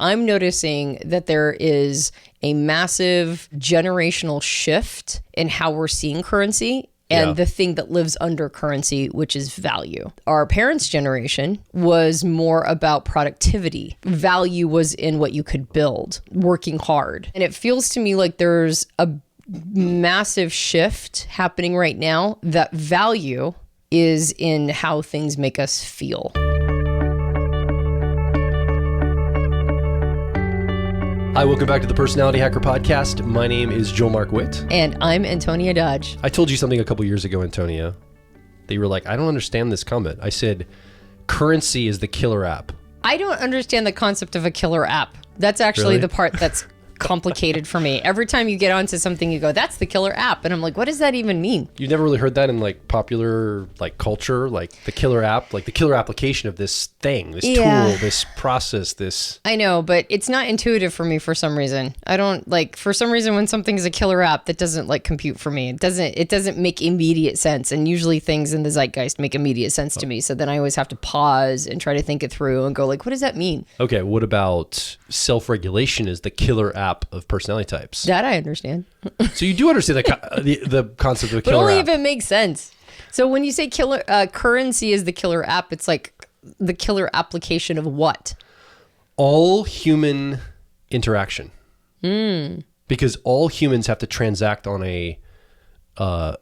I'm noticing that there is a massive generational shift in how we're seeing currency and the thing that lives under currency, which is value. Our parents' generation was more about productivity. Value was in what you could build, working hard. And it feels to me like there's a massive shift happening right now that value is in how things make us feel. Hi, welcome back to the Personality Hacker Podcast. My name is Joel Mark Witt. And I'm Antonia Dodge. I told you something a couple years ago, Antonia, that you were like, I don't understand this comment. I said, currency is the killer app. I don't understand the concept of a killer app. That's actually the part that's complicated for me. Every time you get onto something, you go, that's the killer app. And I'm like, what does that even mean? You never really heard that in like popular like culture, like the killer app, like the killer application of this thing, this tool, this process, this. I know, but it's not intuitive for me for some reason. I don't like, for some reason, when something's a killer app, that doesn't like compute for me. It doesn't make immediate sense. And usually things in the zeitgeist make immediate sense to me. So then I always have to pause and try to think it through and go like, what does that mean? Okay. What about self-regulation is the killer app of personality types? That I understand. So you do understand the concept of a killer but only app. if it makes sense. So when you say killer currency is the killer app, it's like the killer application of what? All human interaction. Because all humans have to transact on a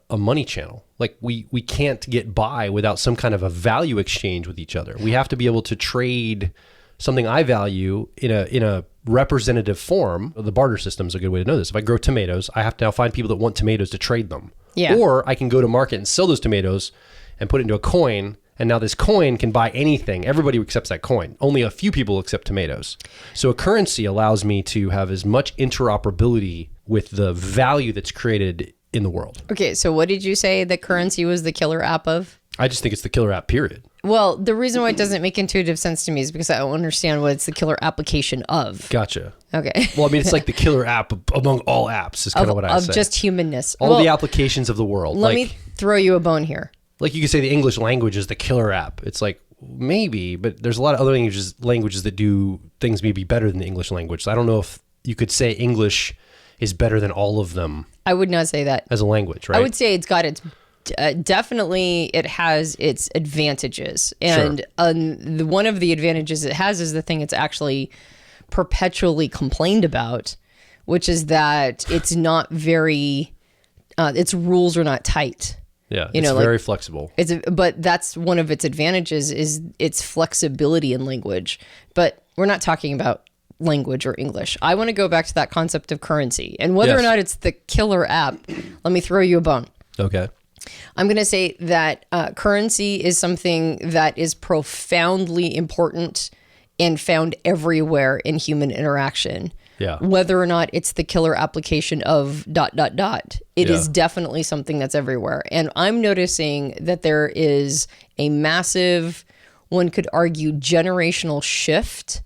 money channel. Like we can't get by without some kind of a value exchange with each other. We have to be able to trade something I value in a representative form. The barter system is a good way to know this. If I grow tomatoes, I have to now find people that want tomatoes to trade them. Yeah. Or I can go to market and sell those tomatoes and put it into a coin. And now this coin can buy anything. Everybody accepts that coin. Only a few people accept tomatoes. So a currency allows me to have as much interoperability with the value that's created in the world. Okay, so what did you say that currency was the killer app of? I just think it's the killer app, period. Well, the reason why it doesn't make intuitive sense to me is because I don't understand what it's the killer application of. Gotcha. Okay. Well, I mean, it's like the killer app among all apps is kind of what I say. Of just humanness. All the applications of the world. Let me throw you a bone here. Like you could say the English language is the killer app. It's like, maybe, but there's a lot of other languages that do things maybe better than the English language. So I don't know if you could say English is better than all of them. I would not say that. As a language, right? I would say it's got its... definitely it has its advantages, and one of the advantages it has is the thing it's actually perpetually complained about, which is that it's not very its rules are not tight. Yeah, it's very flexible. But that's one of its advantages is its flexibility in language. But we're not talking about language or English. I want to go back to that concept of currency and whether or not it's the killer app. Let me throw you a bone. Okay. I'm going to say that currency is something that is profoundly important and found everywhere in human interaction. Yeah. Whether or not it's the killer application of ... It is definitely something that's everywhere. And I'm noticing that there is a massive, one could argue, generational shift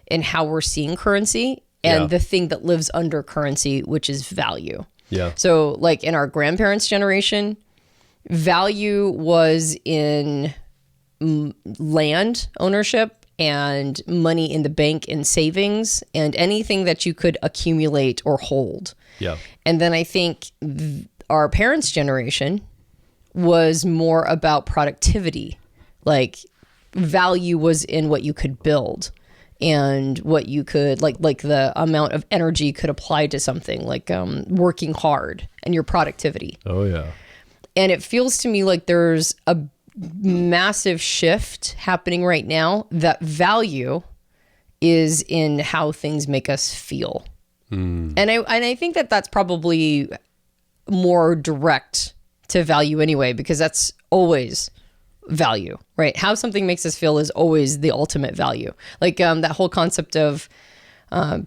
in how we're seeing currency and the thing that lives under currency, which is value. Yeah. So like in our grandparents' generation, value was in land ownership and money in the bank and savings and anything that you could accumulate or hold. Yeah. And then I think our parents' generation was more about productivity. Like value was in what you could build and what you could like the amount of energy could apply to something like working hard and your productivity. Oh yeah. And it feels to me like there's a massive shift happening right now that value is in how things make us feel. And I think that that's probably more direct to value anyway, because that's always value, right? How something makes us feel is always the ultimate value. Like that whole concept of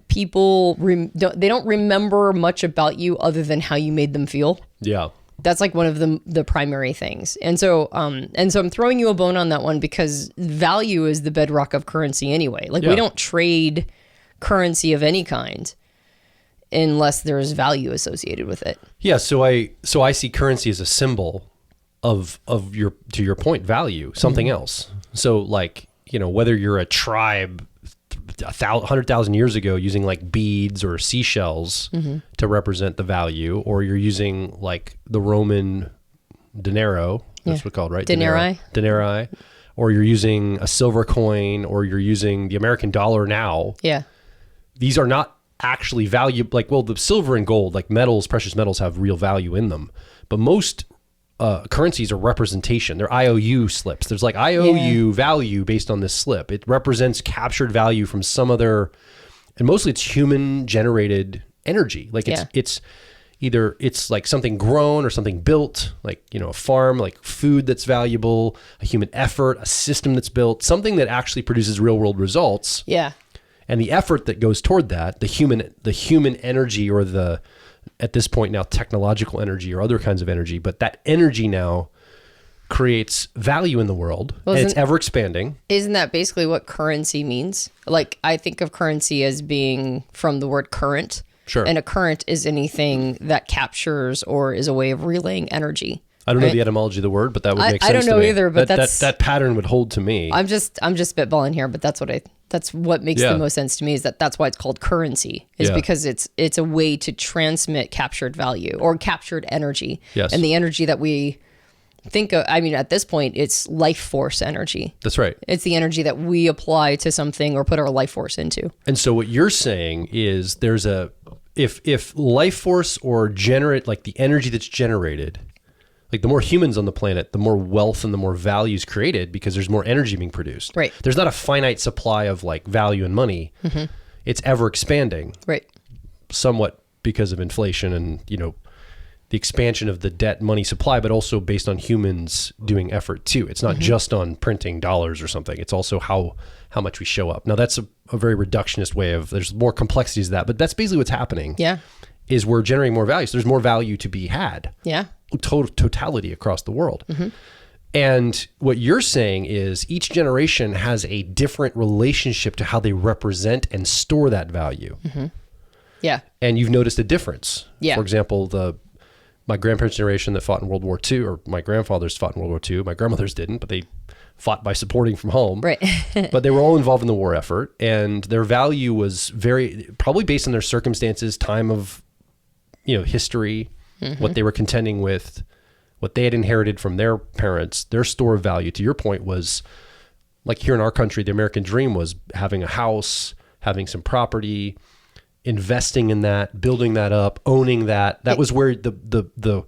people, they don't remember much about you other than how you made them feel. Yeah. That's like one of the primary things. And so I'm throwing you a bone on that one because value is the bedrock of currency anyway. Like we don't trade currency of any kind unless there's value associated with it. Yeah. So I see currency as a symbol of your, to your point, value, something else. So like, you know, whether you're a tribe 100,000 years ago using like beads or seashells to represent the value, or you're using like the Roman denaro, that's what it's called, right? Denarii. Or you're using a silver coin, or you're using the American dollar now. Yeah. These are not actually value, like, well, the silver and gold, like metals, precious metals have real value in them. But most currencies are representation. They're IOU slips. There's like IOU value based on this slip. It represents captured value from some other, and mostly it's human generated energy. Like it's either it's like something grown or something built, like, you know, a farm, like food that's valuable, a human effort, a system that's built, something that actually produces real world results. Yeah. And the effort that goes toward that, the human energy, or the, at this point now, technological energy or other kinds of energy, but that energy now creates value in the world, and it's ever expanding. Isn't that basically what currency means? Like, I think of currency as being from the word current. Sure. And a current is anything that captures or is a way of relaying energy. I don't know the etymology of the word, but that would make sense. I don't know to me. either, but that pattern would hold to me. I'm just spitballing here, but that's what makes the most sense to me, is that's why it's called currency, is because it's a way to transmit captured value or captured energy. Yes. And the energy that we think of, I mean, at this point, it's life force energy. That's right. It's the energy that we apply to something or put our life force into. And so what you're saying is there's if life force or like the energy that's generated, like the more humans on the planet, the more wealth and the more value is created because there's more energy being produced. Right. There's not a finite supply of like value and money. Mm-hmm. It's ever expanding. Right. Somewhat because of inflation and, you know, the expansion of the debt money supply, but also based on humans doing effort too. It's not just on printing dollars or something. It's also how much we show up. Now that's a very reductionist way of, there's more complexities to that, but that's basically what's happening. Yeah. Is we're generating more value. So there's more value to be had. Yeah. Totality across the world. Mm-hmm. And what you're saying is each generation has a different relationship to how they represent and store that value. Mm-hmm. Yeah. And you've noticed a difference. Yeah. For example, my grandparents' generation that fought in World War II, or my grandfathers fought in World War II. My grandmothers didn't, but they fought by supporting from home. Right. But they were all involved in the war effort, and their value was probably based on their circumstances, time of, you know, history, what they were contending with, what they had inherited from their parents. Their store of value, to your point, was like here in our country, the American dream was having a house, having some property, investing in that, building that up, owning that. That was where the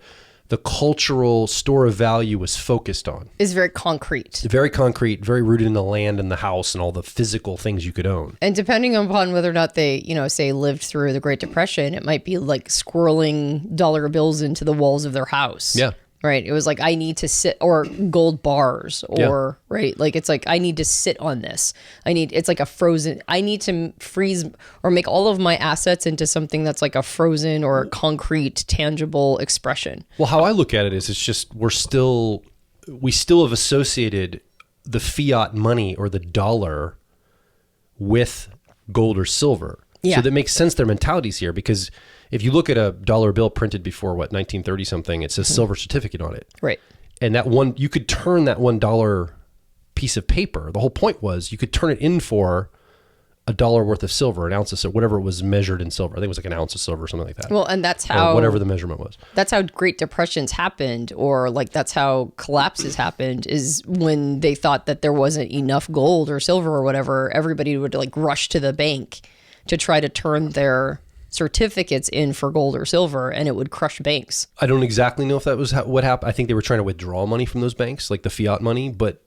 cultural store of value was focused on. Is very concrete. Very concrete, very rooted in the land and the house and all the physical things you could own. And depending upon whether or not they, you know, say lived through the Great Depression, it might be like squirreling dollar bills into the walls of their house. Yeah. Right. It was like, I need to sit, or gold bars, or right. Like, it's like, I need to sit on this. It's like a frozen, I need to freeze or make all of my assets into something that's like a frozen or concrete, tangible expression. Well, how I look at it is it's just, we still have associated the fiat money or the dollar with gold or silver. Yeah. So that makes sense, their mentalities here, because if you look at a dollar bill printed before 1930 something, it says silver certificate on it. Right. And that one, you could turn that $1 piece of paper. The whole point was you could turn it in for $1 worth of silver, an ounce of silver, whatever it was measured in silver. I think it was like an ounce of silver or something like that. Well, and that's how, or whatever the measurement was. That's how Great Depressions happened, or like that's how collapses happened, is when they thought that there wasn't enough gold or silver or whatever, everybody would like rush to the bank to try to turn their certificates in for gold or silver, and it would crush banks. I don't exactly know if that was what happened. I think they were trying to withdraw money from those banks, like the fiat money, but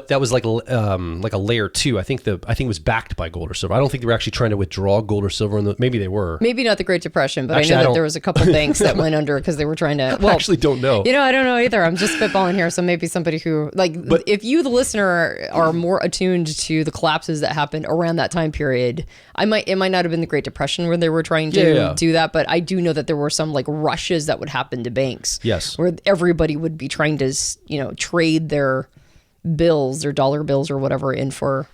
that was like a layer two. I think it was backed by gold or silver. I don't think they were actually trying to withdraw gold or silver. Maybe they were. Maybe not the Great Depression, but actually, I know that there was a couple banks that went under because they were trying to. Well, I actually don't know. You know, I don't know either. I'm just spitballing here. So maybe somebody who but if you, the listener, are more attuned to the collapses that happened around that time period, it might not have been the Great Depression where they were trying to do that, but I do know that there were some like rushes that would happen to banks. Yes. Where everybody would be trying to, you know, trade their bills or dollar bills or whatever in for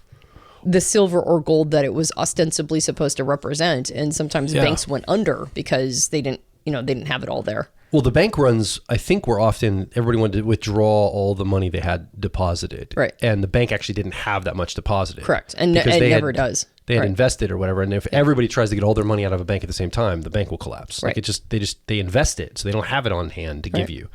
the silver or gold that it was ostensibly supposed to represent. And sometimes banks went under because they didn't have it all there. Well, the bank runs, I think, were often, everybody wanted to withdraw all the money they had deposited. Right. And the bank actually didn't have that much deposited. Correct. And it never does. They had invested or whatever. And if everybody tries to get all their money out of a bank at the same time, the bank will collapse. Right. Like they invest it. So they don't have it on hand to give you.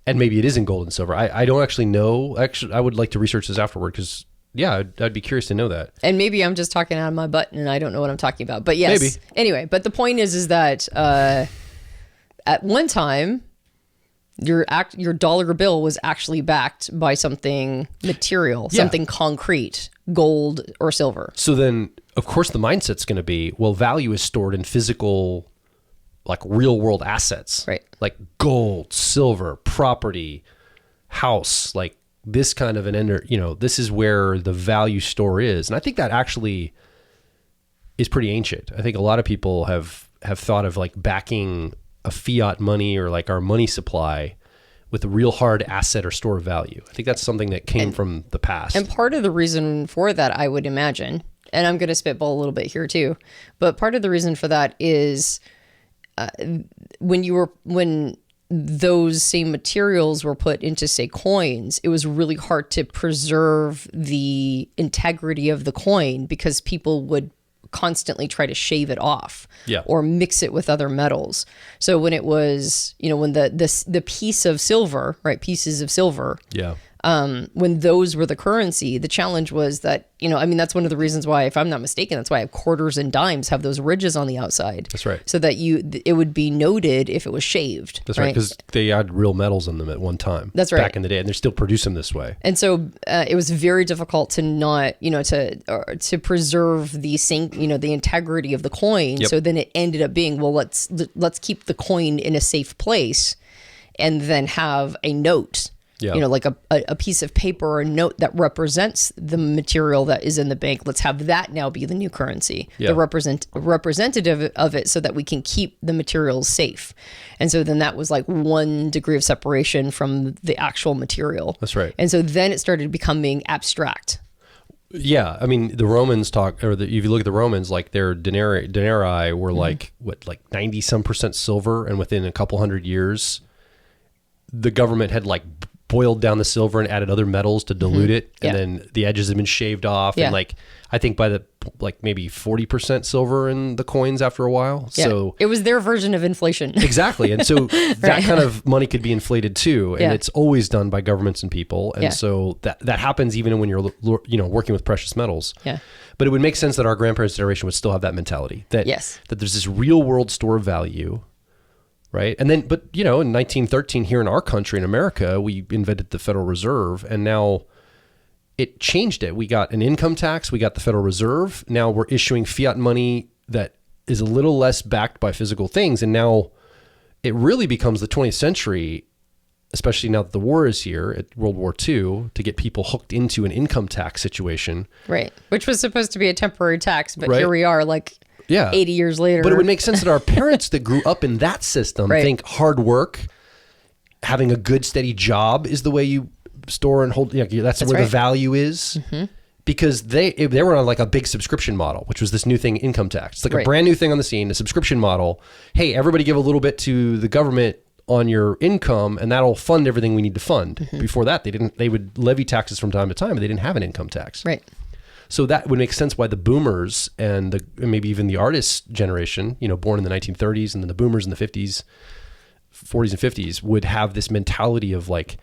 And maybe it is in gold and silver. I don't actually know. Actually, I would like to research this afterward because, yeah, I'd be curious to know that. And maybe I'm just talking out of my butt and I don't know what I'm talking about. But yes. Maybe. Anyway, but the point is that at one time, your dollar bill was actually backed by something material, something concrete, gold or silver. So then, of course, the mindset's going to be, well, value is stored in physical, like real world assets, right? Like gold, silver, property, house, like this kind of this is where the value store is. And I think that actually is pretty ancient. I think a lot of people have thought of like backing a fiat money or like our money supply with a real hard asset or store of value. I think that's something that came from the past. And part of the reason for that, I would imagine, and I'm going to spitball a little bit here too, but part of the reason for that is when those same materials were put into, say, coins, it was really hard to preserve the integrity of the coin because people would constantly try to shave it off or mix it with other metals. So when it was, when the piece of silver, right, pieces of silver, when those were the currency, the challenge was that, that's one of the reasons why, if I'm not mistaken, that's why quarters and dimes have those ridges on the outside. That's right. So that it would be noted if it was shaved. That's right. Because they had real metals in them at one time. That's right. Back in the day, and they're still producing this way. And so it was very difficult to not, to preserve the the integrity of the coin. Yep. So then it ended up being, well, let's keep the coin in a safe place and then have a note. Like a piece of paper or a note that represents the material that is in the bank. Let's have that now be the new currency, the representative of it, so that we can keep the materials safe. And so then that was like 1 degree of separation from the actual material. That's right. And so then it started becoming abstract. Yeah, I mean, the Romans if you look at the Romans, like their denarii were like 90-some% silver, and within a couple hundred years, the government had like boiled down the silver and added other metals to dilute it, and then the edges have been shaved off, and like I think by the maybe 40% silver in the coins after a while. So it was their version of inflation. Exactly, and so that kind of money could be inflated too, and it's always done by governments and people, and so that happens even when you're working with precious metals. Yeah. But it would make sense that our grandparents' generation would still have that mentality that that there's this real world store of value. Right. And then, but, in 1913 here in our country, in America, we invented the Federal Reserve, and now it changed it. We got an income tax. We got the Federal Reserve. Now we're issuing fiat money that is a little less backed by physical things. And now it really becomes the 20th century, especially now that the war is here at World War II, to get people hooked into an income tax situation. Right. Which was supposed to be a temporary tax, but here we are 80 years later. But it would make sense that our parents that grew up in that system think hard work, having a good steady job is the way you store and hold. That's where the value is. Mm-hmm. Because they were on like a big subscription model, which was this new thing, income tax. It's like a brand new thing on the scene, a subscription model. Hey, everybody give a little bit to the government on your income, and that'll fund everything we need to fund. Mm-hmm. Before that, they would levy taxes from time to time, but they didn't have an income tax. Right. So that would make sense why the boomers and maybe even the artist generation, born in the 1930s, and then the boomers in the 50s, 40s and 50s would have this mentality of like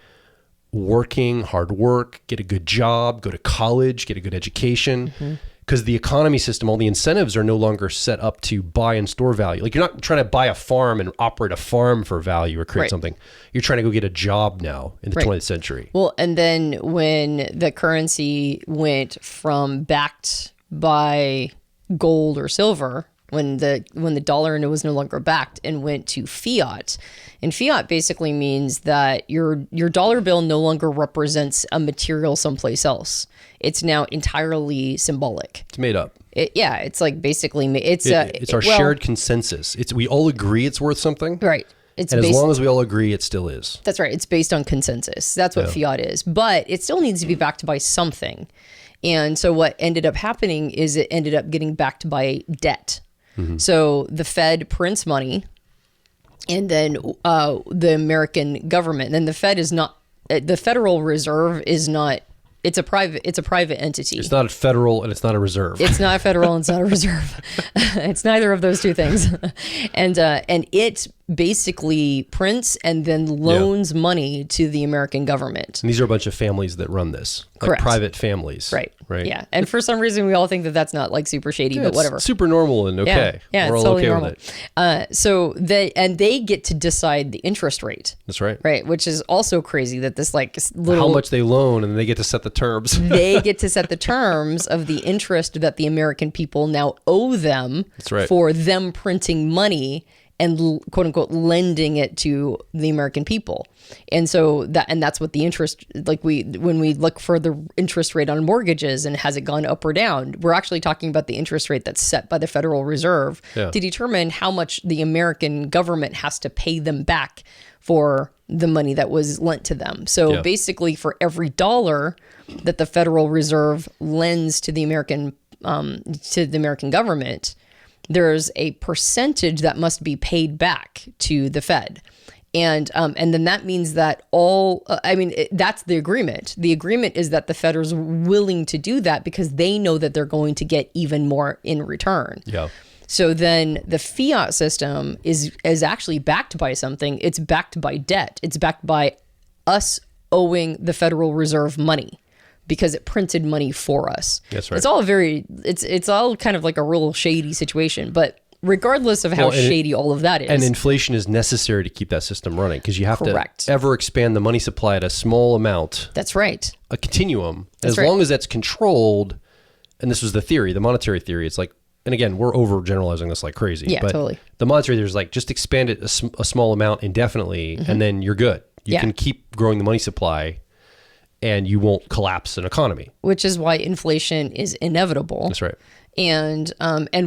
working, hard work, get a good job, go to college, get a good education. Because the economy system, all the incentives are no longer set up to buy and store value. Like you're not trying to buy a farm and operate a farm for value or create something. You're trying to go get a job now in the 20th century. Well, and then when the currency went from backed by gold or silver, when the dollar was no longer backed and went to fiat, and fiat basically means that your dollar bill no longer represents a material someplace else. It's now entirely symbolic. It's made up. It's like basically it's our shared consensus. We all agree it's worth something, right? And as long as we all agree, it still is. That's right. It's based on consensus. That's what fiat is. But it still needs to be backed by something. And so what ended up happening is it ended up getting backed by debt. Mm-hmm. So the Fed prints money, and then the American government. And then the Fed is not, the Federal Reserve is not, it's a private entity. It's not a federal and it's not a reserve. It's not a federal and it's not a reserve. It's neither of those two things. And it basically prints and then loans money to the American government. And these are a bunch of families that run this. Correct. Like private families. Right. Right. Yeah. And for some reason, we all think that that's not like super shady, but whatever. It's super normal and okay. Yeah, We're it's all totally okay normal. with it. So they get to decide the interest rate. That's right. Right. Which is also crazy that this like little... How much they loan, and they get to set the terms. They get to set the terms of the interest that the American people now owe them. That's right. For them printing money and quote unquote lending it to the American people. And so that's what the interest, like when we look for the interest rate on mortgages and has it gone up or down, we're actually talking about the interest rate that's set by the Federal Reserve to determine how much the American government has to pay them back for the money that was lent to them. So basically for every dollar that the Federal Reserve lends to the American government, there's a percentage that must be paid back to the Fed. And then that means that that's the agreement. The agreement is that the Fed is willing to do that because they know that they're going to get even more in return. Yeah. So then the fiat system is actually backed by something. It's backed by debt. It's backed by us owing the Federal Reserve money, because it printed money for us. That's right. It's all kind of like a real shady situation, but regardless of how shady all of that is. And inflation is necessary to keep that system running, because you have Correct. to ever expand the money supply at a small amount. That's right. A continuum. That's as right. long as that's controlled, and this was the theory, the monetary theory, it's like, and again, we're overgeneralizing this like crazy. Yeah, but totally. The monetary theory is like, just expand it a small amount indefinitely, and then you're good. You can keep growing the money supply, and you won't collapse an economy. Which is why inflation is inevitable. That's right. And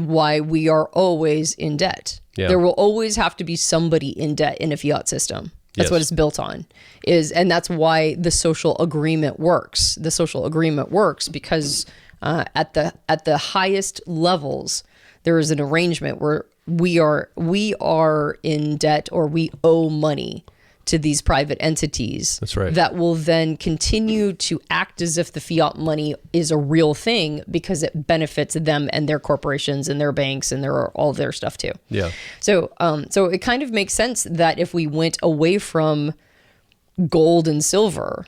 why we are always in debt. Yeah. There will always have to be somebody in debt in a fiat system. That's what it's built on. And that's why the social agreement works. The social agreement works because at the highest levels, there is an arrangement where we are in debt, or we owe money to these private entities. That's right. That will then continue to act as if the fiat money is a real thing, because it benefits them and their corporations and their banks and all their stuff too. Yeah. So it kind of makes sense that if we went away from gold and silver,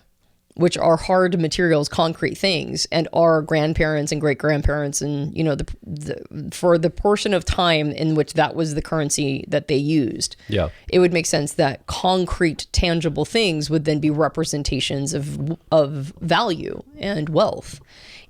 which are hard materials, concrete things, and our grandparents and great grandparents, and for the portion of time in which that was the currency that they used, it would make sense that concrete, tangible things would then be representations of value and wealth.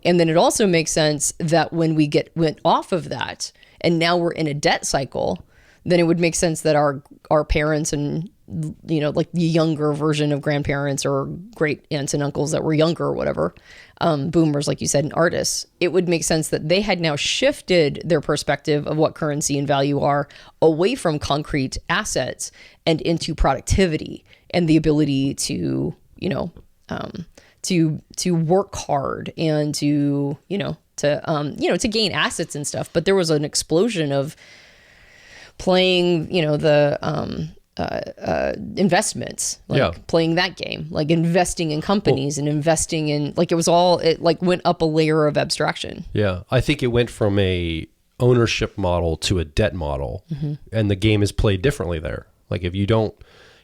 And then it also makes sense that when we went off of that, and now we're in a debt cycle, then it would make sense that our parents and like the younger version of grandparents or great aunts and uncles that were younger or whatever, boomers, like you said, and artists, it would make sense that they had now shifted their perspective of what currency and value are away from concrete assets and into productivity and the ability to work hard and to gain assets and stuff. But there was an explosion of playing, investments, playing that game, like investing in companies and investing in, like, it went up a layer of abstraction. Yeah. I think it went from a ownership model to a debt model, and the game is played differently there. Like if you're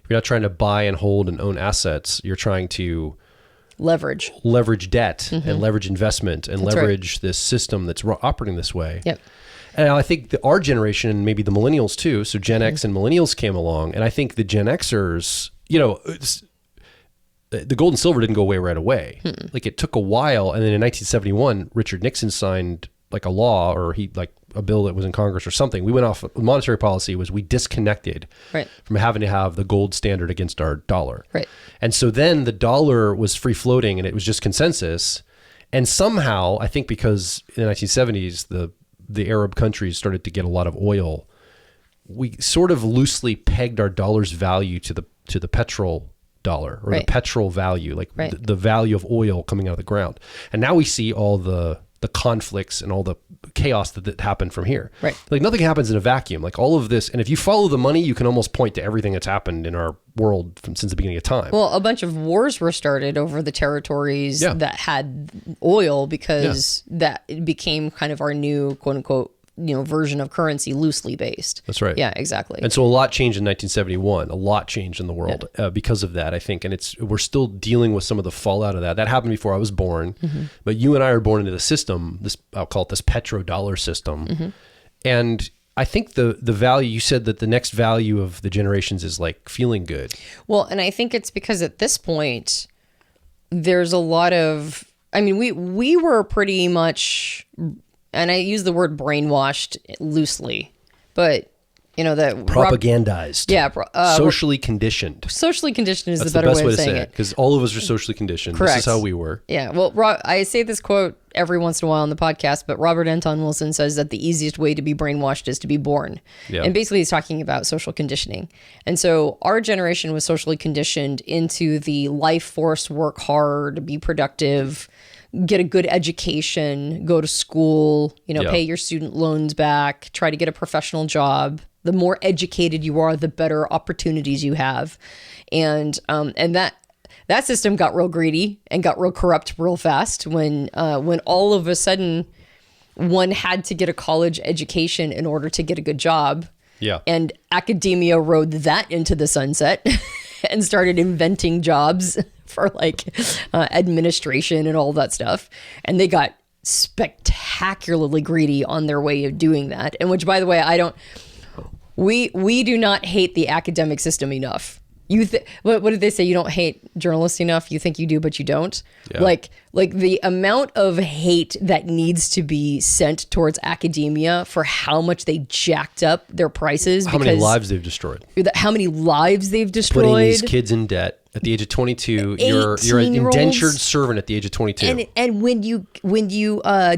not trying to buy and hold and own assets, you're trying to leverage debt and leverage investment and leverage this system that's operating this way. Yep. And I think our generation, and maybe the millennials too, so Gen X and millennials came along, and I think the Gen Xers, the gold and silver didn't go away right away. Like it took a while, and then in 1971, Richard Nixon signed like a law, or a bill that was in Congress or something. We went off, monetary policy was we disconnected from having to have the gold standard against our dollar. Right. And so then the dollar was free floating, and it was just consensus. And somehow, I think because in the 1970s, the Arab countries started to get a lot of oil, we sort of loosely pegged our dollar's value to the petrol dollar, or the petrol value, like the value of oil coming out of the ground. And now we see all the the conflicts and all the chaos that happened from here. Right. Like nothing happens in a vacuum. Like all of this, and if you follow the money, you can almost point to everything that's happened in our world since the beginning of time. Well, a bunch of wars were started over the territories that had oil because that it became kind of our new quote unquote, version of currency, loosely based. That's right. Yeah, exactly. And so a lot changed in 1971. A lot changed in the world because of that, I think. And we're still dealing with some of the fallout of that. That happened before I was born. But you and I are born into the system, I'll call it this petrodollar system. And I think the value, you said that the next value of the generations is like feeling good. Well, and I think it's because at this point, there's a lot of, I mean, we were pretty much, and I use the word brainwashed loosely, but that propagandized, socially conditioned. Socially conditioned is That's the better best way of saying it. Because all of us are socially conditioned. Correct. This is how we were. Yeah. Well, I say this quote every once in a while on the podcast, but Robert Anton Wilson says that the easiest way to be brainwashed is to be born. Yeah. And basically he's talking about social conditioning. And so our generation was socially conditioned into the life force, work hard, be productive, get a good education, go to school, pay your student loans back, try to get a professional job. The more educated you are, the better opportunities you have. And that system got real greedy and got real corrupt real fast when all of a sudden one had to get a college education in order to get a good job. Yeah. And academia rode that into the sunset and started inventing jobs for administration and all that stuff. And they got spectacularly greedy on their way of doing that. And which, by the way, we do not hate the academic system enough. What did they say? You don't hate journalists enough. You think you do, but you don't. Yeah. Like the amount of hate that needs to be sent towards academia for how much they jacked up their prices. How many lives they've destroyed. How many lives they've destroyed. Putting these kids in debt. At the age of 22, you're an indentured servant at the age of 22. And when you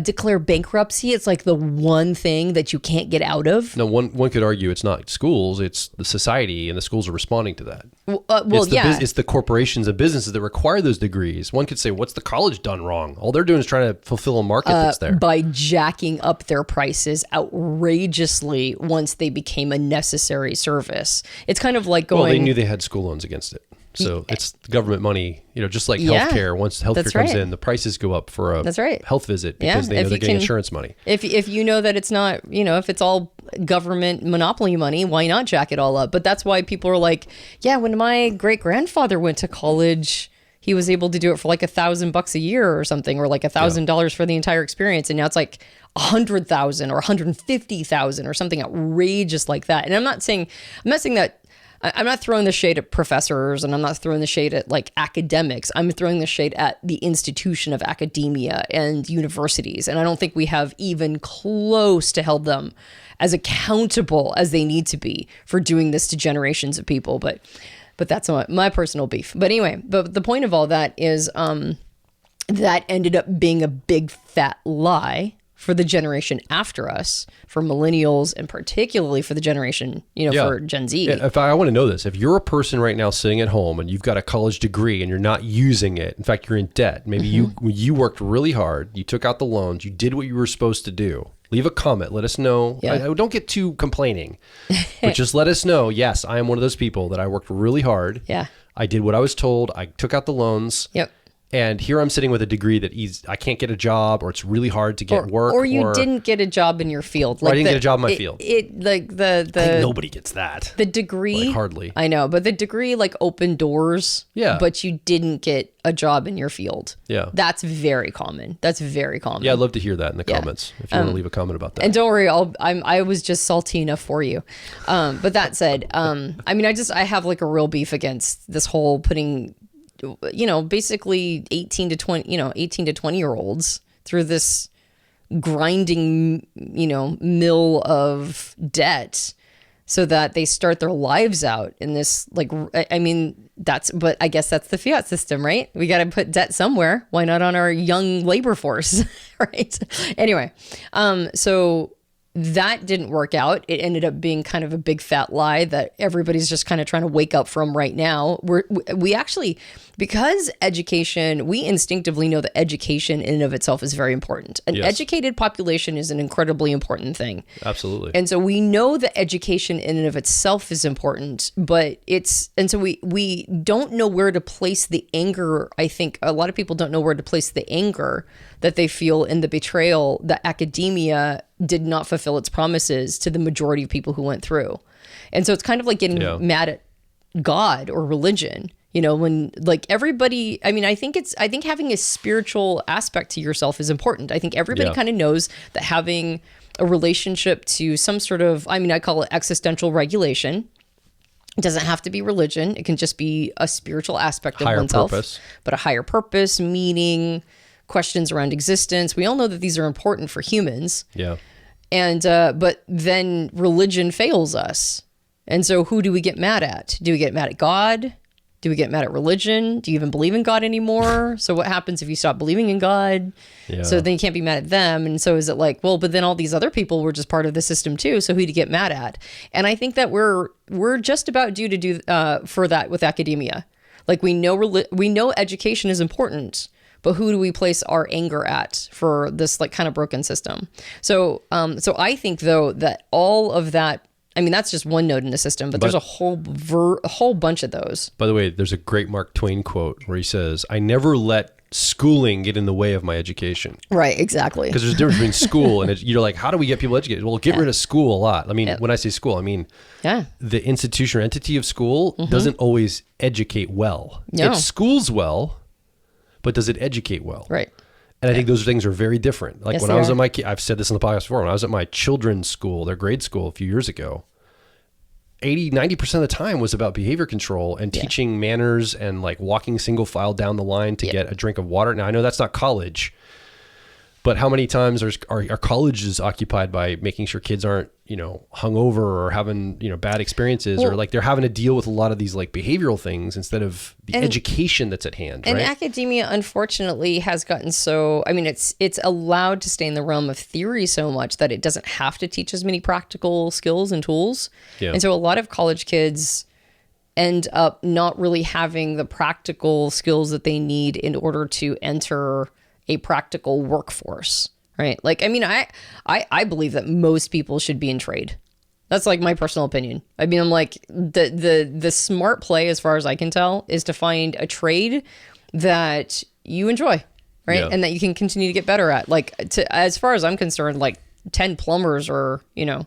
declare bankruptcy, it's like the one thing that you can't get out of. No, one could argue it's not schools, it's the society, and the schools are responding to that. It's the corporations and businesses that require those degrees. One could say, what's the college done wrong? All they're doing is trying to fulfill a market that's there. By jacking up their prices outrageously once they became a necessary service. It's kind of like going... Well, they knew they had school loans against it. So it's government money, just like healthcare. Once healthcare comes in, the prices go up for a health visit because they know they're getting insurance money. If you know that it's not, if it's all government monopoly money, why not jack it all up? But that's why people are like, yeah, when my great grandfather went to college, he was able to do it for like $1,000 a year or something, or like $1,000 for the entire experience. And now it's like 100,000 or 150,000 or something outrageous like that. And I'm not saying that. I'm not throwing the shade at professors, and I'm not throwing the shade at academics. I'm throwing the shade at the institution of academia and universities. And I don't think we have even close to held them as accountable as they need to be for doing this to generations of people. But that's my personal beef. But anyway, but the point of all that is that ended up being a big fat lie for the generation after us, for millennials, and particularly for the generation, for Gen Z. Yeah, I want to know this. If you're a person right now sitting at home and you've got a college degree and you're not using it, in fact, you're in debt, maybe you worked really hard, you took out the loans, you did what you were supposed to do. Leave a comment. Let us know. Yeah. Don't get too complaining, but just let us know. Yes, I am one of those people that I worked really hard. Yeah. I did what I was told. I took out the loans. Yep. And here I'm sitting with a degree that I can't get a job, or it's really hard to get work. Or you didn't get a job in your field. I didn't get a job in my field. I think nobody gets that. The degree. Hardly. I know, but the degree opened doors. Yeah. But you didn't get a job in your field. Yeah. That's very common. Yeah, I'd love to hear that in the comments if you want to leave a comment about that. And don't worry, I was just salty enough for you. But that said, I have a real beef against this whole putting, basically 18 to 20 year olds through this grinding, mill of debt so that they start their lives out in this, but I guess that's the Fiat system, right? We got to put debt somewhere. Why not on our young labor force, right? Anyway, so that didn't work out. It ended up being kind of a big fat lie that everybody's just kind of trying to wake up from right now. We actually, because education, we instinctively know that education in and of itself is very important. An educated population is an incredibly important thing. Absolutely. And so we know that education in and of itself is important, but so we don't know where to place the anger. I think a lot of people don't know where to place the anger that they feel in the betrayal that academia did not fulfill its promises to the majority of people who went through. And so it's kind of like getting mad at God or religion, when like everybody, I think having a spiritual aspect to yourself is important. I think everybody kind of knows that having a relationship to some sort of, I call it existential regulation. It doesn't have to be religion. It can just be a spiritual aspect of oneself. Purpose. But a higher purpose, meaning, questions around existence. We all know that these are important for humans. Yeah. And but then religion fails us. And so who do we get mad at? Do we get mad at God? Do we get mad at religion? Do you even believe in God anymore? So what happens if you stop believing in God? Yeah. So then you can't be mad at them. And so is it like, well, but then all these other people were just part of the system too. So who do you get mad at? And I think that we're just about due to do for that with academia. Like we know education is important, but who do we place our anger at for this like kind of broken system? So I think though that all of that, that's just one node in the system, but there's a whole bunch of those. By the way, there's a great Mark Twain quote where he says, "I never let schooling get in the way of my education." Right, exactly. Because there's a difference between school and you're like, how do we get people educated? Well, get rid of school a lot. When I say school, the institution or entity of school doesn't always educate well. No. It schools well, but does it educate well? Right. And I think those things are very different. Like yes, when I was at I've said this in the podcast before, when I was at my children's school, their grade school a few years ago, 90% of the time was about behavior control and teaching manners and like walking single file down the line to get a drink of water. Now I know that's not college, but how many times are colleges occupied by making sure kids aren't, hungover or having, bad experiences or like they're having to deal with a lot of these like behavioral things instead of the education that's at hand. And right? academia, unfortunately, has gotten so, it's allowed to stay in the realm of theory so much that it doesn't have to teach as many practical skills and tools. Yeah. And so a lot of college kids end up not really having the practical skills that they need in order to enter a practical workforce. Right. Like, I believe that most people should be in trade. That's like my personal opinion. I'm like the smart play, as far as I can tell, is to find a trade that you enjoy. Right. Yeah. And that you can continue to get better at. Like, as far as I'm concerned, like 10 plumbers or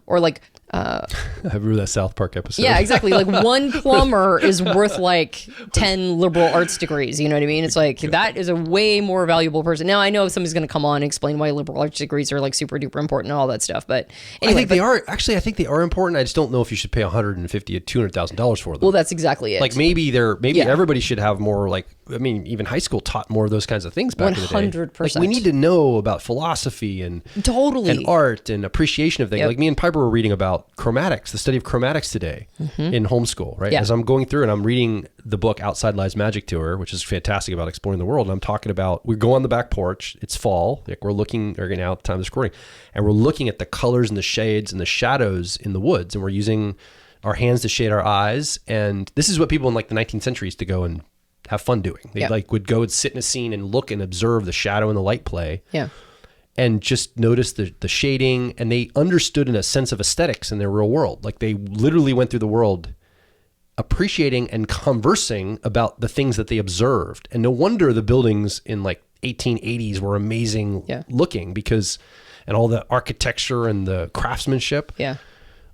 like, I remember that South Park episode. Yeah, exactly. Like one plumber is worth like 10 liberal arts degrees. You know what I mean? It's like that is a way more valuable person. Now I know somebody's going to come on and explain why liberal arts degrees are like super duper important and all that stuff. But anyway, I think they are important. I just don't know if you should pay $150,000 to $200,000 for them. Well, that's exactly it. Like maybe everybody should have more like, even high school taught more of those kinds of things back in the day. 100%. Like we need to know about philosophy and art and appreciation of things. Yep. Like me and Piper were reading about chromatics, the study of chromatics today in homeschool, right? Yeah. As I'm going through and I'm reading the book Outside Lies Magic Tour, which is fantastic about exploring the world. And I'm talking about, we go on the back porch, it's fall, like we're now at the time of this recording, and we're looking at the colors and the shades and the shadows in the woods. And we're using our hands to shade our eyes. And this is what people in like the 19th century used to go and have fun doing. They would go and sit in a scene and look and observe the shadow and the light play. Yeah. And just notice the shading, and they understood in a sense of aesthetics in their real world. Like they literally went through the world appreciating and conversing about the things that they observed. And no wonder the buildings in like 1880s were amazing looking and all the architecture and the craftsmanship. Yeah.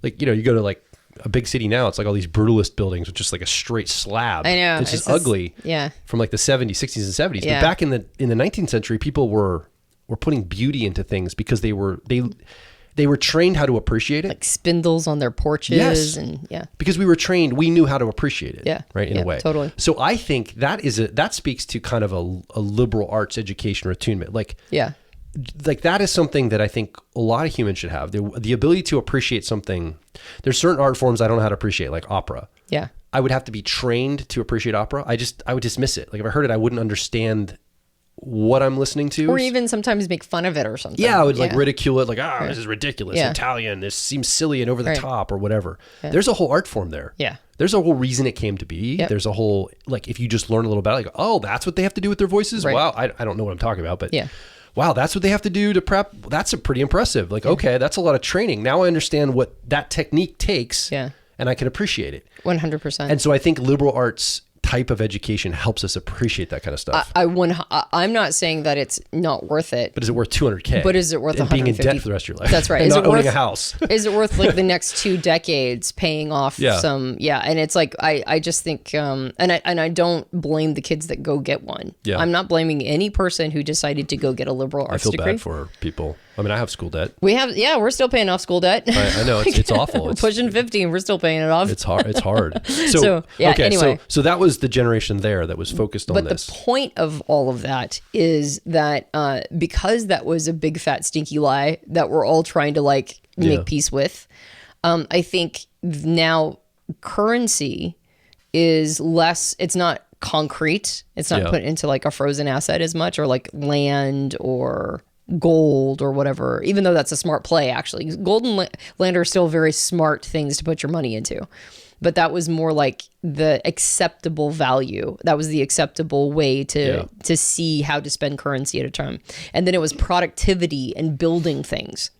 Like, you go to like a big city now, it's like all these brutalist buildings with just like a straight slab. I know. It's just ugly. Yeah. From like the 70s, 60s and 70s. Yeah. But back in the 19th century, people were putting beauty into things because they were trained how to appreciate it. Like spindles on their porches. Yes. And because we were trained, we knew how to appreciate it. Yeah. Right. In a way. Totally. So I think that speaks to kind of a liberal arts education or attunement. Like that is something that I think a lot of humans should have. The ability to appreciate something. There's certain art forms I don't know how to appreciate, like opera. Yeah. I would have to be trained to appreciate opera. I would dismiss it. Like if I heard it, I wouldn't understand what I'm listening to. Or even sometimes make fun of it or something. Yeah, I would like ridicule it, like, this is ridiculous, Yeah. Italian, this seems silly and over the Right. top or whatever. Yeah. There's a whole art form there. Yeah. There's a whole reason it came to be. Yep. There's a whole, like, if you just learn a little about it, like, oh, that's what they have to do with their voices? Right. Wow, I don't know what I'm talking about, but Yeah. wow, that's what they have to do to prep. That's a pretty impressive. Like, okay, that's a lot of training. Now I understand what that technique takes, Yeah. and I can appreciate it. 100%. And so I think liberal arts type of education helps us appreciate that kind of stuff. I'm not saying that it's not worth it. But is it worth $200K? But is it worth and being in 150? debt for the rest of your life? That's right. And Is not it owning worth a house? Is it worth like the next 2 decades paying off some? Yeah, and it's like I just think and I don't blame the kids that go get one. Yeah. I'm not blaming any person who decided to go get a liberal arts I feel degree. bad for people. I mean, I have school debt. We're still paying off school debt. I know it's awful. We're It's pushing 50 and we're still paying it off. It's hard. It's hard. So, yeah, okay. anyway. So that was the generation there that was focused on But this. the point of all of that is that because that was a big fat stinky lie that we're all trying to like make peace with, I think now currency is less. It's not concrete. It's not put into like a frozen asset as much, or like land or gold or whatever, even though that's a smart play. Actually, gold and land are still very smart things to put your money into, but that was more like the acceptable value. That was the acceptable way to see how to spend currency at a time. And then it was productivity and building things.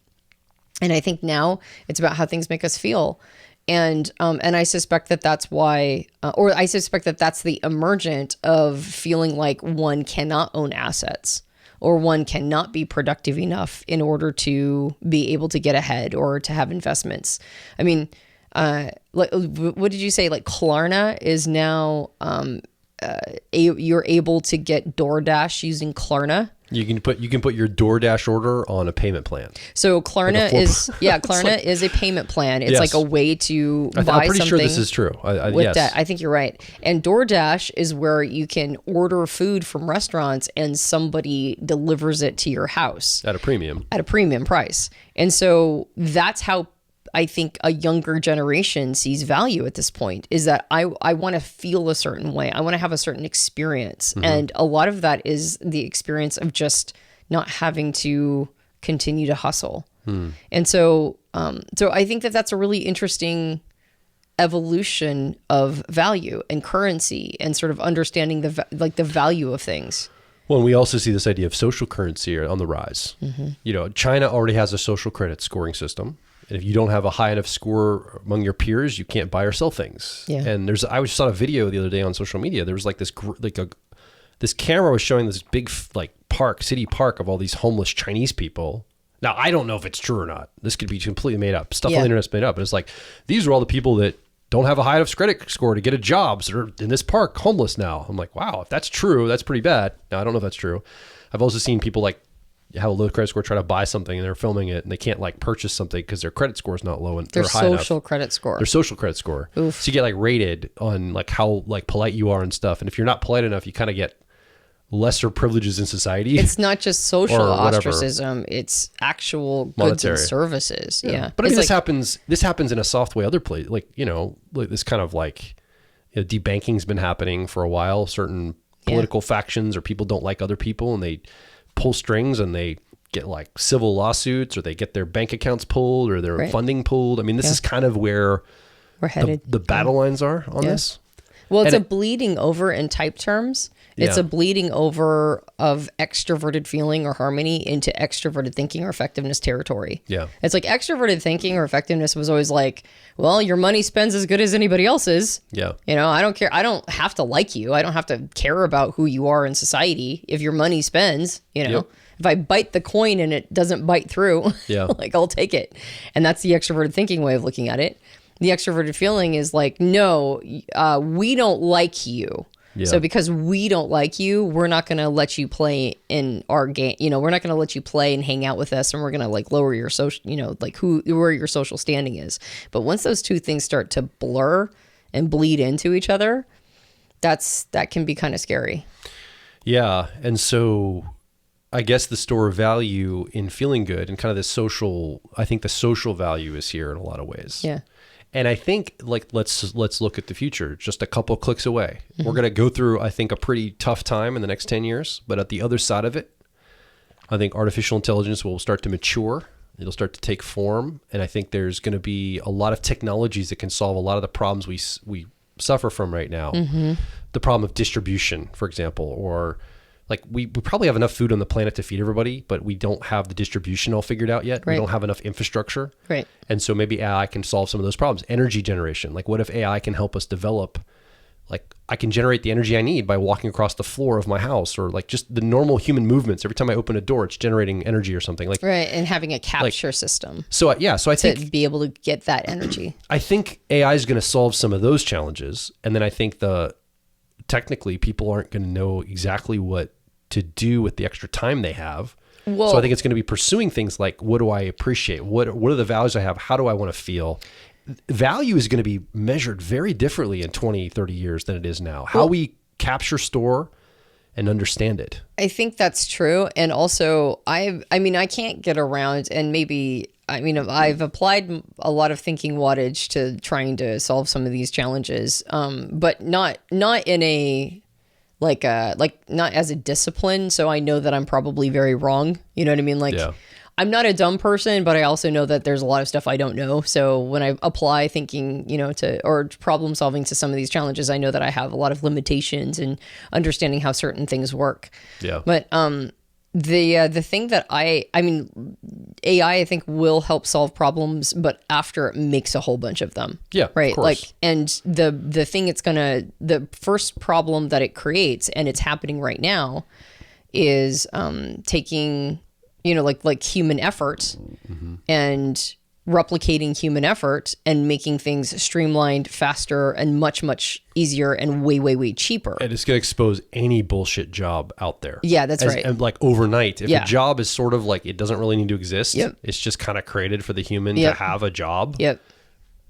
And I think now it's about how things make us feel. And I suspect that that's why, or I suspect that that's the emergent of feeling like one cannot own assets, or one cannot be productive enough in order to be able to get ahead or to have investments. I mean, what did you say? Like Klarna is now, you're able to get DoorDash using Klarna. You can put your DoorDash order on a payment plan. So Klarna like, is a payment plan. It's like a way to buy something. I'm pretty sure this is true. With that, I think you're right. And DoorDash is where you can order food from restaurants and somebody delivers it to your house at a premium price. And so that's how I think a younger generation sees value at this point, is that I want to feel a certain way. I want to have a certain experience. Mm-hmm. And a lot of that is the experience of just not having to continue to hustle. And so I think that that's a really interesting evolution of value and currency and sort of understanding the value of things. Well, and we also see this idea of social currency on the rise. Mm-hmm. You know, China already has a social credit scoring system. And if you don't have a high enough score among your peers, you can't buy or sell things. Yeah. And I saw a video the other day on social media. There was like this camera was showing this big like city park of all these homeless Chinese people. Now, I don't know if it's true or not. This could be completely made up. Stuff on the internet's made up. But it's like, these are all the people that don't have a high enough credit score to get a job. So they're in this park homeless now. I'm like, wow, if that's true, that's pretty bad. Now, I don't know if that's true. I've also seen people like have a low credit score, try to buy something, and they're filming it, and they can't like purchase something because their credit score is not low and their high enough. social credit score. Their social credit score. Oof. So you get like rated on like how like polite you are and stuff. And if you're not polite enough, you kind of get lesser privileges in society. It's not just social ostracism; it's actual goods and services. Yeah. But I mean, this happens in a soft way. Other places, like like this kind of like debanking's been happening for a while. Certain political factions or people don't like other people, and they pull strings and they get like civil lawsuits, or they get their bank accounts pulled or their funding pulled. I mean, this is kind of where we're headed. The battle lines are on this. Well, it's a bleeding over in type terms. It's a bleeding over of extroverted feeling or harmony into extroverted thinking or effectiveness territory. Yeah. It's like extroverted thinking or effectiveness was always like, well, your money spends as good as anybody else's. Yeah. I don't care. I don't have to like you. I don't have to care about who you are in society. If your money spends, if I bite the coin and it doesn't bite through, like I'll take it. And that's the extroverted thinking way of looking at it. The extroverted feeling is like, no, we don't like you. Yeah. So because we don't like you, we're not going to let you play in our game. We're not going to let you play and hang out with us, and we're going to like lower your social, like where your social standing is. But once those two things start to blur and bleed into each other, that can be kind of scary. Yeah. And so I guess the store of value in feeling good and kind of I think the social value is here in a lot of ways. Yeah. And I think like let's look at the future, just a couple clicks away. We're going to go through, I think, a pretty tough time in the next 10 years. But at the other side of it, I think artificial intelligence will start to mature. It'll start to take form. And I think there's going to be a lot of technologies that can solve a lot of the problems we suffer from right now. The problem of distribution, for example, or like we probably have enough food on the planet to feed everybody, but we don't have the distribution all figured out yet. Right. We don't have enough infrastructure. Right. And so maybe AI can solve some of those problems. Energy generation. Like what if AI can help us develop, like I can generate the energy I need by walking across the floor of my house, or like just the normal human movements. Every time I open a door, it's generating energy or something like. Right. And having a capture system. So I think to be able to get that energy. I think AI is going to solve some of those challenges. And then I think technically people aren't going to know exactly what to do with the extra time they have. Well, so I think it's going to be pursuing things like, what do I appreciate? What are the values I have? How do I want to feel? Value is going to be measured very differently in 20, 30 years than it is now. How we capture, store, and understand it. I think that's true. And also I can't get around, and I've applied a lot of thinking wattage to trying to solve some of these challenges. But not in a, not as a discipline. So I know that I'm probably very wrong. You know what I mean? I'm not a dumb person, but I also know that there's a lot of stuff I don't know. So when I apply thinking, or problem solving to some of these challenges, I know that I have a lot of limitations in understanding how certain things work. Yeah. But the thing that AI, I think, will help solve problems, but after it makes a whole bunch of them. Yeah. Right. Of course. And the thing the first problem that it creates, and it's happening right now, is taking, like human effort and replicating human effort and making things streamlined, faster, and much, much easier and way, way, way cheaper. And it's going to expose any bullshit job out there. Yeah, that's right. And like overnight, if a job is sort of like, it doesn't really need to exist. Yep. It's just kind of created for the human to have a job. Yep.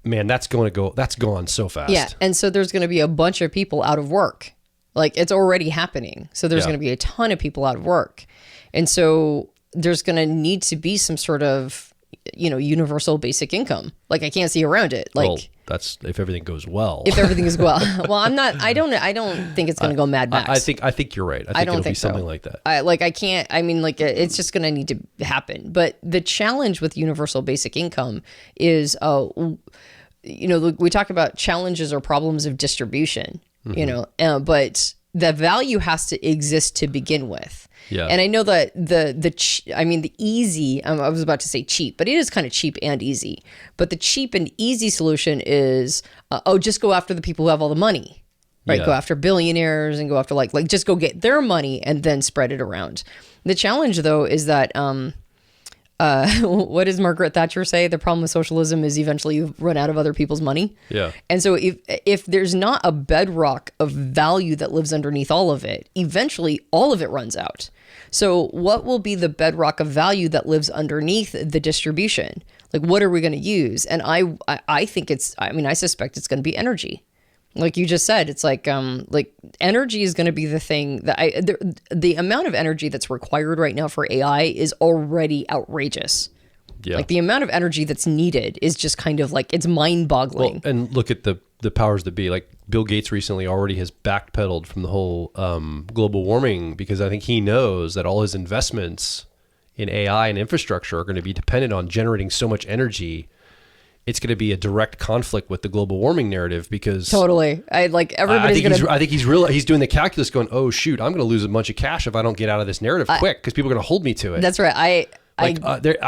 Man, that's gone so fast. Yeah. And so there's going to be a bunch of people out of work. Like it's already happening. So there's going to be a ton of people out of work. And so there's going to need to be some sort of, universal basic income. Like I can't see around it. Like, well, that's if everything goes well. If everything is well. Well, I don't think it's going to go Mad Max. I think you're right. I think it'll be something like that. It's just going to need to happen. But the challenge with universal basic income is, we talk about challenges or problems of distribution, but the value has to exist to begin with. Yeah. And I know that the easy, I was about to say cheap, but it is kind of cheap and easy. But the cheap and easy solution is, just go after the people who have all the money, right? Yeah. Go after billionaires and go after like just go get their money and then spread it around. The challenge though is that, what does Margaret Thatcher say? The problem with socialism is eventually you run out of other people's money. Yeah. And so if there's not a bedrock of value that lives underneath all of it, eventually all of it runs out. So what will be the bedrock of value that lives underneath the distribution? Like, what are we going to use? And I think I suspect it's going to be energy. Like you just said, it's like energy is going to be the thing that the amount of energy that's required right now for AI is already outrageous. Yeah. Like the amount of energy that's needed is just kind of like, it's mind boggling. Well, and look at the powers that be. Like Bill Gates recently already has backpedaled from the whole global warming, because I think he knows that all his investments in AI and infrastructure are going to be dependent on generating so much energy. It's going to be a direct conflict with the global warming narrative, because totally, I think he's doing the calculus, going, oh shoot, I'm going to lose a bunch of cash if I don't get out of this narrative quick, because people are going to hold me to it. That's right. I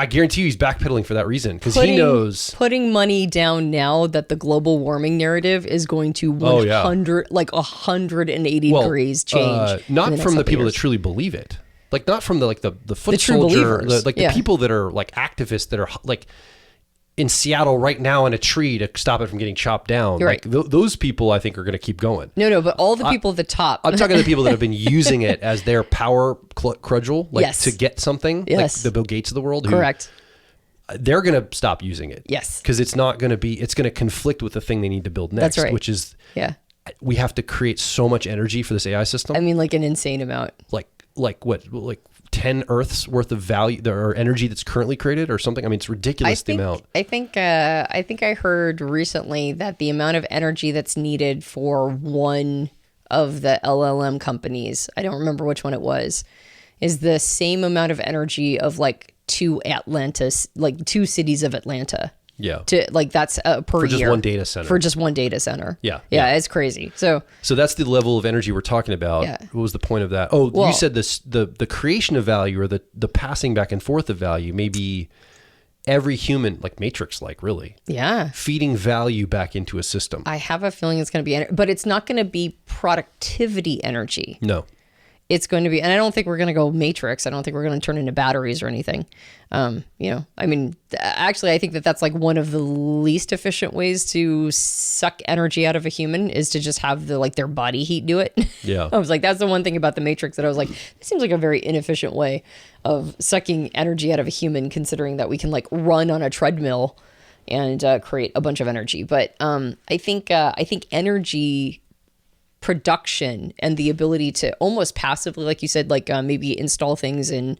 guarantee you he's backpedaling for that reason, because he knows putting money down now that the global warming narrative is going to 180 degrees change. Not from the people that truly believe it, like not from the foot soldier, believers. the people that are like activists that are like in Seattle right now in a tree to stop it from getting chopped down. You're like those people I think are going to keep going. No, but all the people at the top. I'm talking to the people that have been using it as their power cudgel, to get something, like the Bill Gates of the world. Correct. They're going to stop using it. Yes. Because it's going to conflict with the thing they need to build next. That's right. Which is, we have to create so much energy for this AI system. I mean, like an insane amount. Like 10 Earths worth of value or energy that's currently created or something. I mean, it's ridiculous the amount. I think I heard recently that the amount of energy that's needed for one of the LLM companies, I don't remember which one it was, is the same amount of energy of like two cities of Atlanta. Yeah. To like that's per for just year. one data center. For just one data center. Yeah. Yeah, it's crazy. So that's the level of energy we're talking about. Yeah. What was the point of that? Oh, well, you said this the creation of value or the passing back and forth of value may be every human, like Matrix like really. Yeah. Feeding value back into a system. I have a feeling it's going to be but it's not going to be productivity energy. No. It's going to be, and I don't think we're going to go Matrix. I don't think we're going to turn into batteries or anything. I mean, actually, I think that's like one of the least efficient ways to suck energy out of a human is to just have their body heat do it. Yeah. I was like, that's the one thing about the Matrix that I was like, this seems like a very inefficient way of sucking energy out of a human, considering that we can like run on a treadmill and create a bunch of energy. But I think energy production and the ability to almost passively, like you said, like maybe install things in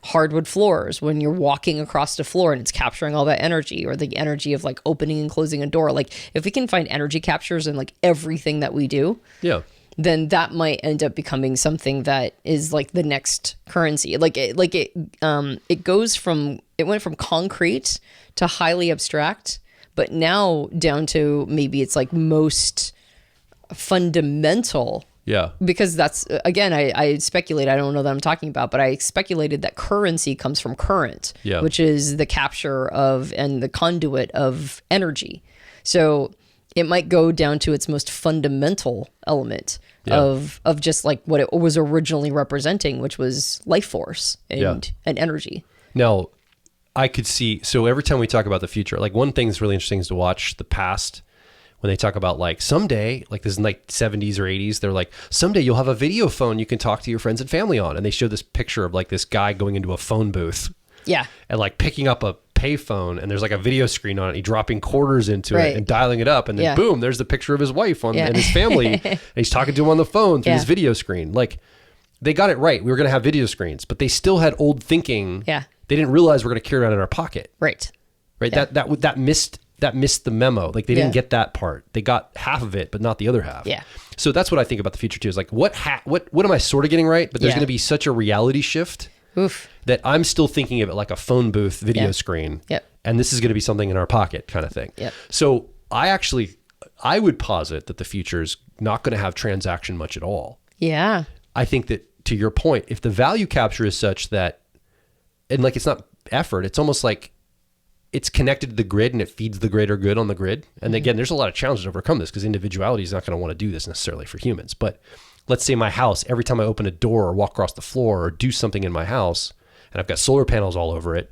hardwood floors when you're walking across the floor and it's capturing all that energy, or the energy of like opening and closing a door. Like if we can find energy captures in like everything that we do, yeah, then that might end up becoming something that is like the next currency. It went from concrete to highly abstract, but now down to maybe it's like most fundamental. Yeah. Because that's, again, I speculate, I don't know that I'm talking about, but I speculated that currency comes from current, which is the capture of and the conduit of energy. So it might go down to its most fundamental element of just like what it was originally representing, which was life force and energy. Now, I could see, so every time we talk about the future, like one thing that's really interesting is to watch the past. When they talk about like someday, like this is like 70s or 80s, they're like, someday you'll have a video phone you can talk to your friends and family on. And they show this picture of like this guy going into a phone booth. Yeah. And like picking up a payphone and there's like a video screen on it. He dropping quarters into it and dialing it up. And then boom, there's the picture of his wife and his family. And he's talking to him on the phone through his video screen. Like they got it right. We were going to have video screens, but they still had old thinking. Yeah. They didn't realize we're going to carry it around in our pocket. Right. Right. Yeah. That missed the memo. Like they didn't get that part. They got half of it, but not the other half. Yeah. So that's what I think about the future too. Is like what am I sort of getting right? But there's going to be such a reality shift that I'm still thinking of it like a phone booth video screen. Yep. And this is going to be something in our pocket kind of thing. Yep. So I would posit that the future is not going to have transaction much at all. Yeah. I think that to your point, if the value capture is such that, and like it's not effort, it's almost like it's connected to the grid and it feeds the greater good on the grid. And again, there's a lot of challenges to overcome this because individuality is not going to want to do this necessarily for humans. But let's say my house, every time I open a door or walk across the floor or do something in my house, and I've got solar panels all over it,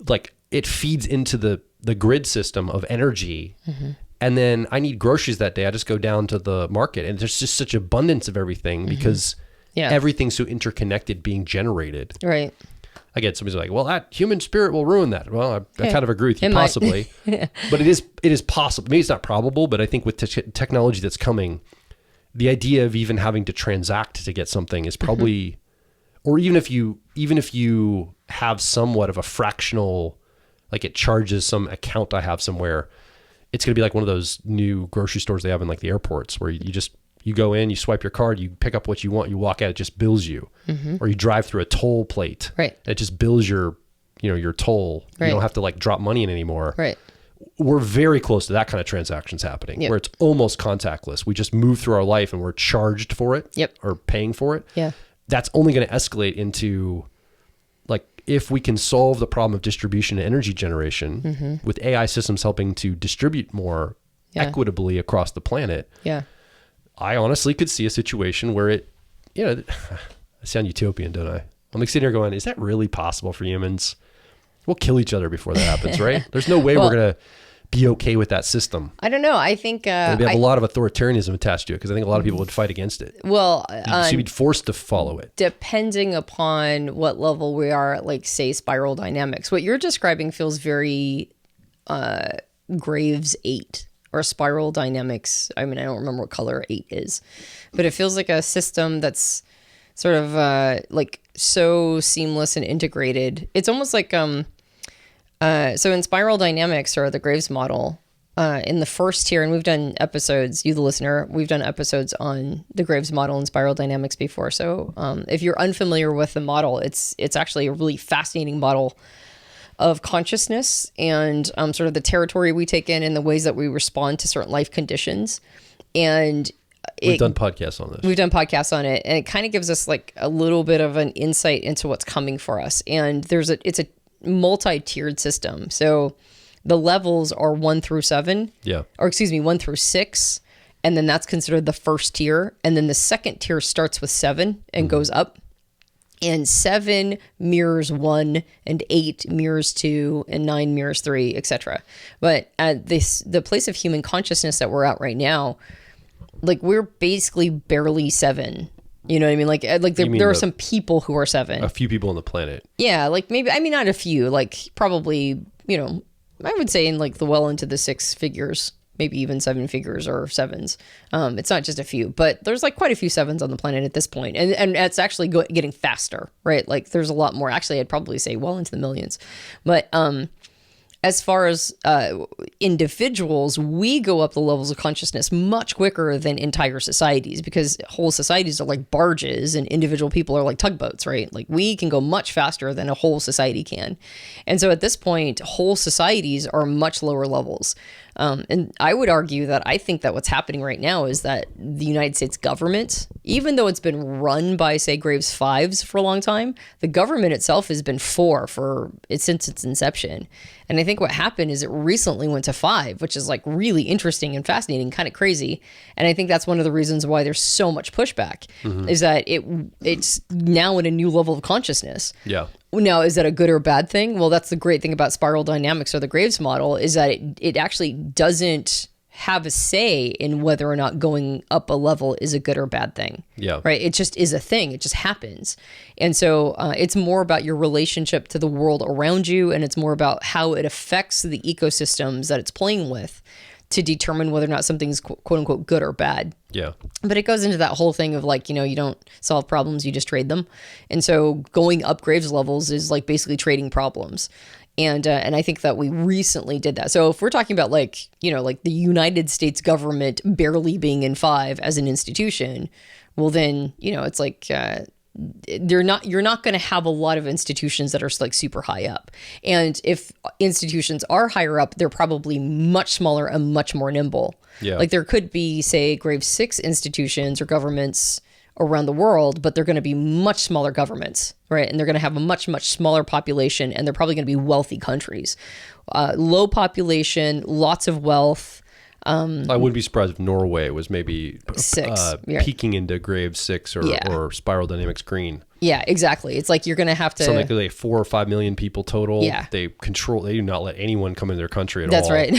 like it feeds into the grid system of energy. Mm-hmm. And then I need groceries that day. I just go down to the market and there's just such abundance of everything because everything's so interconnected being generated. Right. Again, somebody's like, well, that human spirit will ruin that. Well, I kind of agree with you, possibly. But it is possible. Maybe it's not probable, but I think with technology that's coming, the idea of even having to transact to get something is probably, or even if you have somewhat of a fractional, like it charges some account I have somewhere, it's going to be like one of those new grocery stores they have in like the airports where you go in, you swipe your card, you pick up what you want, you walk out, it just bills you. Mm-hmm. Or you drive through a toll plate. Right. It just bills your toll. Right. You don't have to like drop money in anymore. Right. We're very close to that kind of transactions happening where it's almost contactless. We just move through our life and we're charged for it or paying for it. Yeah. That's only going to escalate into like if we can solve the problem of distribution and energy generation with AI systems helping to distribute more equitably across the planet. Yeah. I honestly could see a situation where I sound utopian, don't I? I'm like sitting here going, is that really possible for humans? We'll kill each other before that happens, right? There's no way we're going to be okay with that system. I don't know. I think... we have a lot of authoritarianism attached to it because I think a lot of people would fight against it. Well... so you'd be forced to follow it. Depending upon what level we are at, like, say, spiral dynamics. What you're describing feels very Graves 8. Or spiral dynamics. I mean, I don't remember what color 8 is, but it feels like a system that's sort of like so seamless and integrated. It's almost like so in spiral dynamics or the Graves model, in the first tier, and we've done episodes, you the listener, we've done episodes on the Graves model and spiral dynamics before. So if you're unfamiliar with the model, it's actually a really fascinating model of consciousness and sort of the territory we take in and the ways that we respond to certain life conditions. And we've done podcasts on this. We've done podcasts on it, and it kind of gives us like a little bit of an insight into what's coming for us. And it's a multi-tiered system. So the levels are 1 through 7. Yeah. Or excuse me, 1 through 6. And then that's considered the first tier. And then the second tier starts with 7 and goes up. And 7 mirrors 1, and 8 mirrors 2, and 9 mirrors 3, etc. But at the place of human consciousness that we're at right now, like we're basically barely 7. You know what I mean? Like there are some people who are 7. A few people on the planet. Yeah, like maybe, I mean, not a few, like probably, you know, I would say in like the well into the 6 figures, maybe even 7 figures or 7s. It's not just a few, but there's like quite a few 7s on the planet at this point. And it's actually getting faster, right? Like there's a lot more. Actually, I'd probably say well into the millions. But as far as individuals, we go up the levels of consciousness much quicker than entire societies, because whole societies are like barges and individual people are like tugboats, right? Like we can go much faster than a whole society can. And so at this point, whole societies are much lower levels. And I would argue that I think that what's happening right now is that the United States government, even though it's been run by, say, Graves 5s for a long time, the government itself has been 4 since its inception. And I think what happened is it recently went to 5, which is like really interesting and fascinating, kind of crazy. And I think that's one of the reasons why there's so much pushback, is that it's now in a new level of consciousness. Yeah. Now, is that a good or bad thing? Well, that's the great thing about spiral dynamics or the Graves model, is that it actually doesn't have a say in whether or not going up a level is a good or bad thing. Yeah. Right. It just is a thing. It just happens. And so it's more about your relationship to the world around you, and it's more about how it affects the ecosystems that it's playing with to determine whether or not something's quote unquote good or bad. Yeah. But it goes into that whole thing of like, you know, you don't solve problems, you just trade them. And so going up Graves levels is like basically trading problems. And I think that we recently did that. So if we're talking about like, you know, like the United States government barely being in 5 as an institution, well then, you know, it's like you're not going to have a lot of institutions that are like super high up. And if institutions are higher up, they're probably much smaller and much more nimble. Yeah. Like there could be, say, Graves 6 institutions or governments around the world, but they're going to be much smaller governments, right? And they're going to have a much, much smaller population, and they're probably going to be wealthy countries. Low population, lots of wealth. I wouldn't be surprised if Norway was maybe 6, peeking into Graves 6 or spiral dynamics green. Yeah, exactly. It's like you're going to have to... Something like 4 or 5 million people total. Yeah. They do not let anyone come into their country at all. That's right.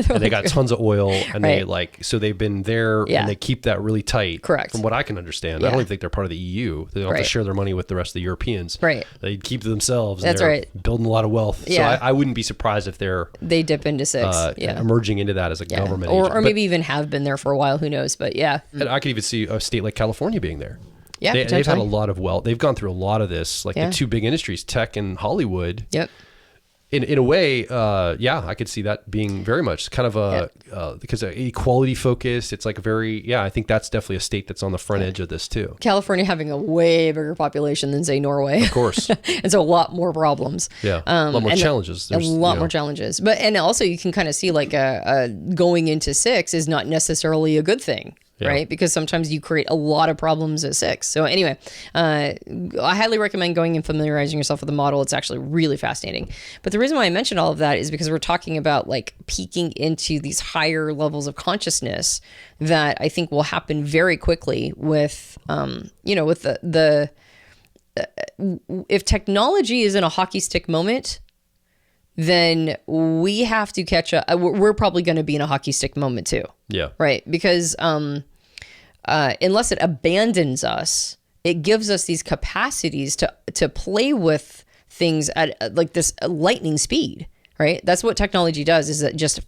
And they got tons of oil, and so they've been there, and they keep that really tight. Correct. From what I can understand. Yeah. I don't even think they're part of the EU. They don't have to share their money with the rest of the Europeans. Right. They keep to themselves. That's and they're right. building a lot of wealth. Yeah. So I wouldn't be surprised if they dip into 6. Emerging into that as a government agent. Or maybe even have been there for a while. Who knows? But yeah. And I could even see a state like California being there. Yeah, they've had a lot of wealth. They've gone through a lot of this, like the 2 big industries, tech and Hollywood. Yep. In a way, I could see that being very much kind of because equality focused. It's like I think that's definitely a state that's on the front edge of this too. California having a way bigger population than, say, Norway. Of course. And so a lot more problems. Yeah. A lot more challenges. There's a lot more challenges. And also you can kind of see like going into 6 is not necessarily a good thing. Yeah. Right? Because sometimes you create a lot of problems at 6. So anyway, I highly recommend going and familiarizing yourself with the model. It's actually really fascinating. But the reason why I mentioned all of that is because we're talking about like peeking into these higher levels of consciousness that I think will happen very quickly with, with the if technology is in a hockey stick moment, then we have to catch up. We're probably going to be in a hockey stick moment too. Yeah. Right. Because unless it abandons us, it gives us these capacities to play with things at like this lightning speed. Right. That's what technology does, is it just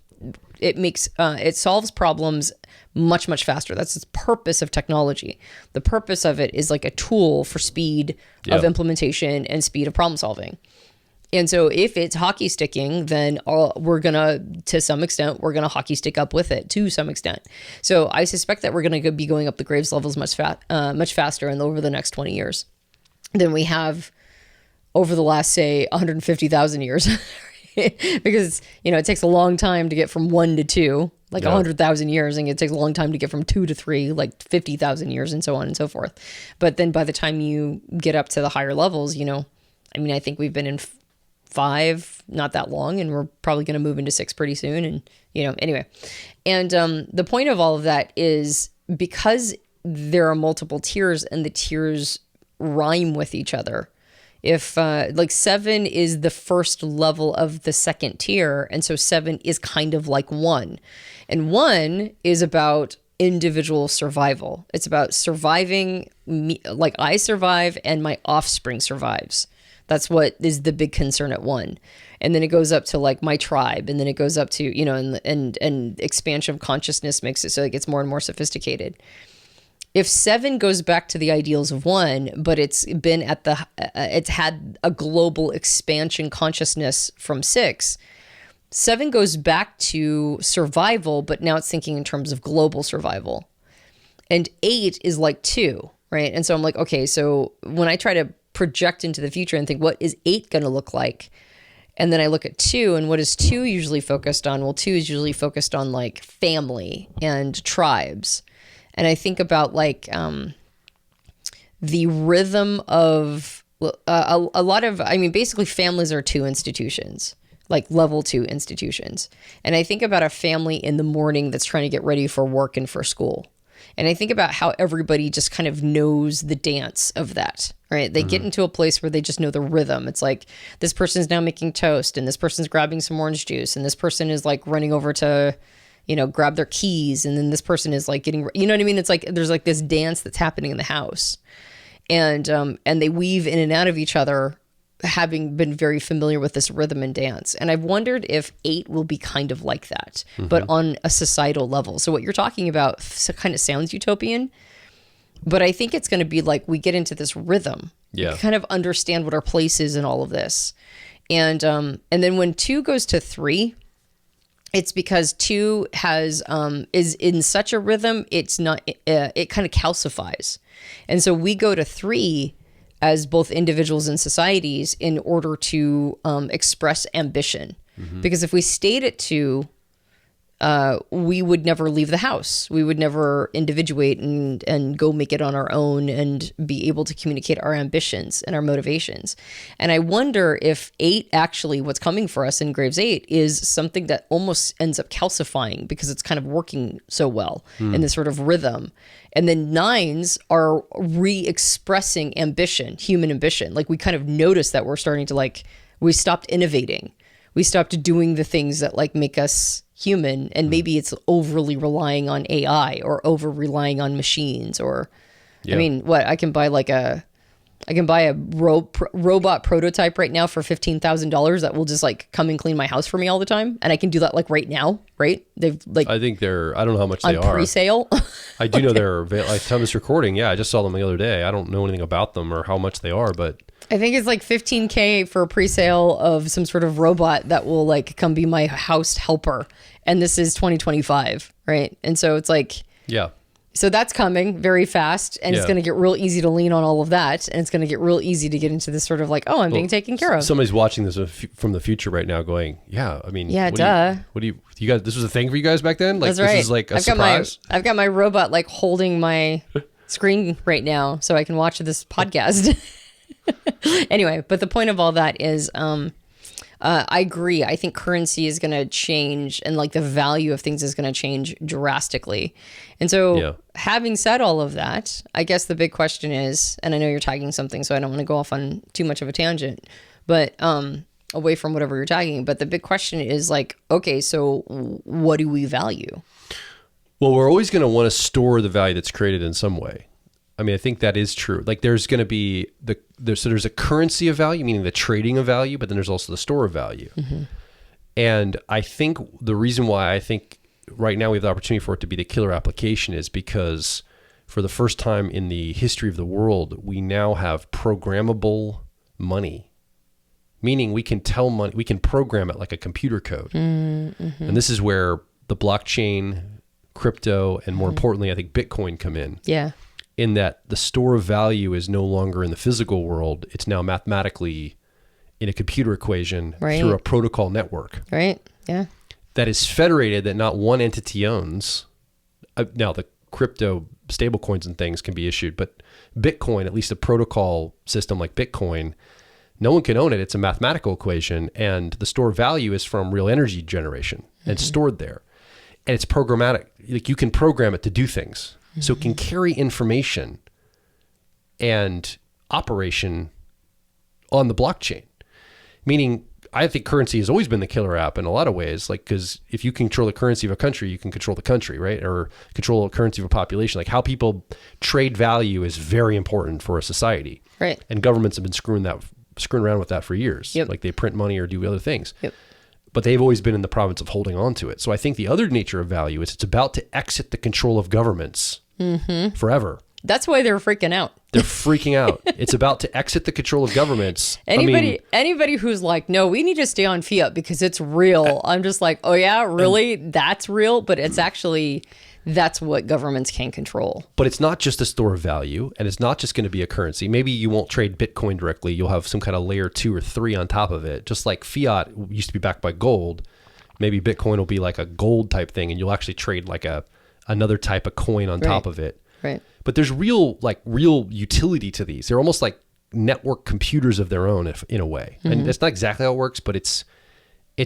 it solves problems much, much faster. That's the purpose of technology. The purpose of it is like a tool for speed of implementation and speed of problem solving. And so if it's hockey sticking, then we're going to some extent, we're going to hockey stick up with it to some extent. So I suspect that we're going to be going up the Graves levels much faster and over the next 20 years than we have over the last, say, 150,000 years. Because, it takes a long time to get from 1 to 2, like 100,000 years, and it takes a long time to get from 2 to 3, like 50,000 years, and so on and so forth. But then by the time you get up to the higher levels, I think we've been in 5 not that long, and we're probably going to move into 6 pretty soon. And, anyway. And the point of all of that is because there are multiple tiers and the tiers rhyme with each other. If like 7 is the first level of the second tier, and so 7 is kind of like 1. And 1 is about individual survival. It's about surviving, like I survive and my offspring survives. That's what is the big concern at 1. And then it goes up to like my tribe, and then it goes up to, and expansion of consciousness makes it so it gets more and more sophisticated. If 7 goes back to the ideals of 1, but it's been it's had a global expansion consciousness from 6, 7 goes back to survival, but now it's thinking in terms of global survival. And 8 is like 2, right? And so I'm like, okay, so when I try to project into the future and think, what is 8 going to look like? And then I look at 2, and what is 2 usually focused on? Well, 2 is usually focused on like family and tribes. And I think about like the rhythm of a lot of, basically families are 2 institutions, like level 2 institutions. And I think about a family in the morning that's trying to get ready for work and for school. And I think about how everybody just kind of knows the dance of that, right? They get into a place where they just know the rhythm. It's like this person's now making toast, and this person's grabbing some orange juice, and this person is like running over to grab their keys, and then this person is like getting, you know what I mean? It's like there's like this dance that's happening in the house, and they weave in and out of each other, having been very familiar with this rhythm and dance. And I've wondered if 8 will be kind of like that, but on a societal level. So what you're talking about kind of sounds utopian, but I think it's going to be like we get into this rhythm, we kind of understand what our place is in all of this, and then when 2 goes to 3. It's because 2 is in such a rhythm, it's not, it kind of calcifies. And so we go to 3 as both individuals and societies in order to express ambition. Because if we stayed at 2, we would never leave the house. We would never individuate and go make it on our own and be able to communicate our ambitions and our motivations. And I wonder if 8 actually, what's coming for us in Graves 8 is something that almost ends up calcifying because it's kind of working so well in this sort of rhythm. And then 9s are re-expressing ambition, human ambition. Like we kind of notice that we're starting to we stopped innovating. We stopped doing the things that like make us human, and maybe it's overly relying on AI or over relying on machines, or I can buy a robot prototype right now for $15,000 that will just like come and clean my house for me all the time, and I can do that like right now, right? They've like, I think I don't know how much they are pre-sale. I do know they're like time of this recording. I just saw them the other day. I don't know anything about them or how much they are, but I think it's like $15,000 for a pre-sale of some sort of robot that will like come be my house helper. And this is 2025, right? And so it's like, so that's coming very fast, and it's going to get real easy to lean on all of that. And it's going to get real easy to get into this sort of like, I'm being taken care of. Somebody's watching this from the future right now going, what do you guys, this was a thing for you guys back then? Like, that's right. This is like a surprise? I've got my robot like holding my screen right now so I can watch this podcast. Anyway, but the point of all that is, I agree. I think currency is going to change, and like the value of things is going to change drastically. And so having said all of that, I guess the big question is, and I know you're tagging something, so I don't want to go off on too much of a tangent, but away from whatever you're tagging. But the big question is like, okay, so what do we value? Well, we're always going to want to store the value that's created in some way. I think that is true. Like there's going to be there's a currency of value, meaning the trading of value, but then there's also the store of value. And I think the reason why I think right now we have the opportunity for it to be the killer application is because for the first time in the history of the world, we now have programmable money, meaning we can tell money, we can program it like a computer code. Mm-hmm. And this is where the blockchain, crypto, and more importantly, I think Bitcoin come in. Yeah. In that the store of value is no longer in the physical world. It's now mathematically in a computer equation through a protocol network. Right. Yeah. That is federated, that not one entity owns. Now, the crypto stablecoins and things can be issued, but Bitcoin, at least a protocol system like Bitcoin, no one can own it. It's a mathematical equation, and the store of value is from real energy generation and stored there. And it's programmatic. Like, you can program it to do things. So it can carry information and operation on the blockchain. Meaning, I think currency has always been the killer app in a lot of ways. Like, because if you control the currency of a country, you can control the country, right? Or control the currency of a population. Like, how people trade value is very important for a society. Right. And governments have been screwing around with that for years. Yep. Like, they print money or do other things. Yep. But they've always been in the province of holding on to it. So I think the other nature of value is it's about to exit the control of governments forever. That's why they're freaking out. They're freaking out. It's about to exit the control of governments. Anybody who's like, no, we need to stay on fiat because it's real. I'm just like, oh yeah, really? That's real? But it's actually, that's what governments can control. But it's not just a store of value, and it's not just going to be a currency. Maybe you won't trade Bitcoin directly. You'll have some kind of layer 2 or 3 on top of it. Just like fiat used to be backed by gold. Maybe Bitcoin will be like a gold type thing, and you'll actually trade like another type of coin on top of it. Right. But there's real utility to these. They're almost like network computers of their own, in a way. And that's not exactly how it works, but it's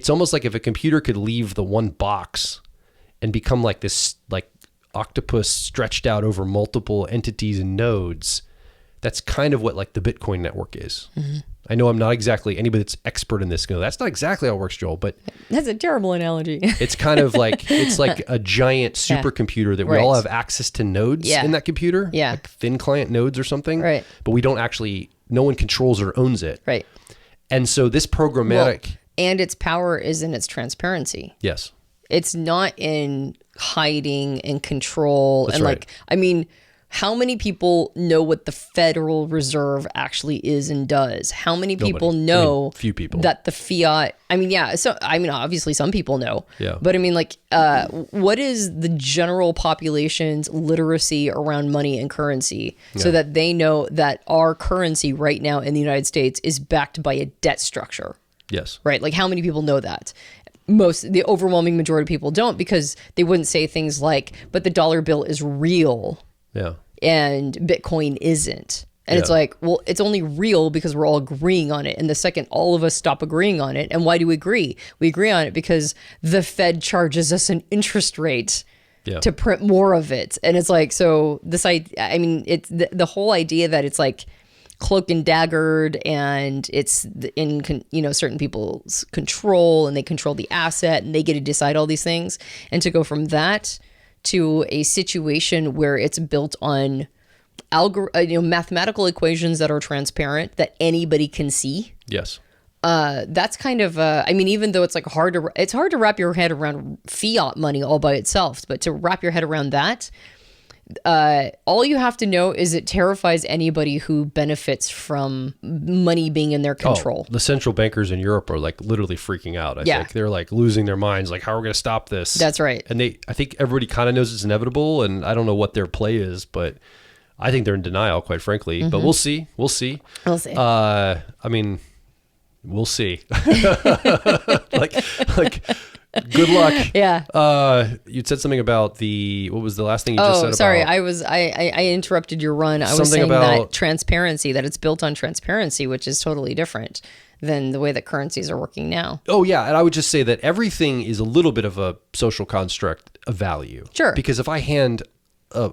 almost like if a computer could leave the one box and become like this like octopus stretched out over multiple entities and nodes. That's kind of what like the Bitcoin network is. I know I'm not exactly anybody that's expert in this. That's not exactly how it works, Joel, but that's a terrible analogy. It's kind of like, it's like a giant supercomputer that we all have access to nodes in that computer, like thin client nodes or something, but we don't actually, no one controls or owns it. Right. And so this programmatic. And its power is in its transparency. Yes. It's not in hiding and control. That's and right. like, I mean, how many people know what the Federal Reserve actually is and does? How many people know few people. That the fiat, so obviously some people know. Yeah. But I mean, like, what is the general population's literacy around money and currency so that they know that our currency right now in the United States is backed by a debt structure? Yes. Right? Like, how many people know that? The overwhelming majority of people don't, because they wouldn't say things like, but the dollar bill is real. Yeah. And Bitcoin isn't. And it's like, well, it's only real because we're all agreeing on it. And the second all of us stop agreeing on it, and why do we agree? We agree on it because the Fed charges us an interest rate to print more of it. And it's like, so this, it's the whole idea that it's like cloak and daggered, and it's in certain people's control, and they control the asset, and they get to decide all these things. And to go from that to a situation where it's built on mathematical equations that are transparent, that anybody can see. Yes. That's kind of even though it's like hard to wrap your head around fiat money all by itself, but to wrap your head around that, all you have to know is it terrifies anybody who benefits from money being in their control. The central bankers in Europe are like literally freaking out. I think they're like losing their minds. Like, how are we going to stop this? That's right. And I think everybody kind of knows it's inevitable, and I don't know what their play is, but I think they're in denial, quite frankly. But we'll see. We'll see. We'll see. We'll see. like. Good luck. Yeah. You'd said something about what was the last thing you just said? Oh, sorry. I interrupted your run. I was saying that transparency, that it's built on transparency, which is totally different than the way that currencies are working now. Oh, yeah. And I would just say that everything is a little bit of a social construct of value. Sure. Because if I hand a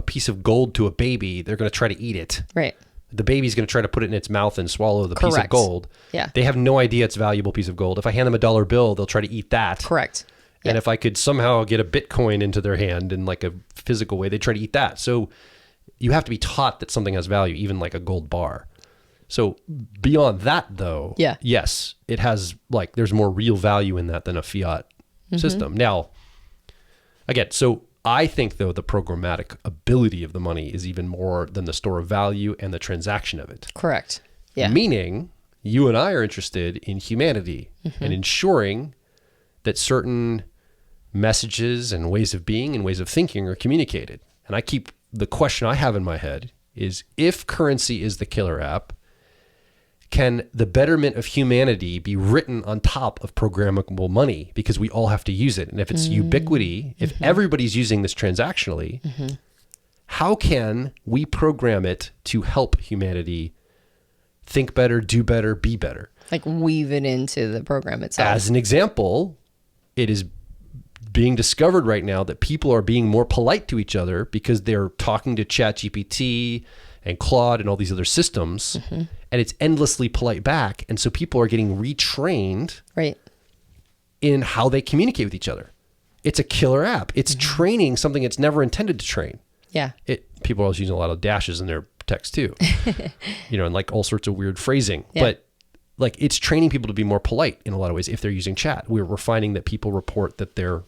piece of gold to a baby, they're going to try to eat it. Right. The baby's going to try to put it in its mouth and swallow the piece of gold. Yeah. They have no idea it's a valuable piece of gold. If I hand them a dollar bill, they'll try to eat that. Correct. And if I could somehow get a Bitcoin into their hand in like a physical way, they try to eat that. So you have to be taught that something has value, even like a gold bar. So beyond that, though, Yeah. yes, it has like there's more real value in that than a fiat system. Now, again, so I think though the programmatic ability of the money is even more than the store of value and the transaction of it. Correct. Yeah. Meaning, you and I are interested in humanity and ensuring that certain messages and ways of being and ways of thinking are communicated. And the question I have in my head is, if currency is the killer app, can the betterment of humanity be written on top of programmable money because we all have to use it? And if it's ubiquity, if everybody's using this transactionally, how can we program it to help humanity think better, do better, be better? Like weave it into the program itself. As an example, it is being discovered right now that people are being more polite to each other because they're talking to ChatGPT and Claude and all these other systems, and it's endlessly polite back. And so people are getting retrained in how they communicate with each other. It's a killer app. It's training something it's never intended to train. Yeah. People are always using a lot of dashes in their text too, and like all sorts of weird phrasing. Yeah. But like it's training people to be more polite in a lot of ways if they're using chat. We're finding that people report that they're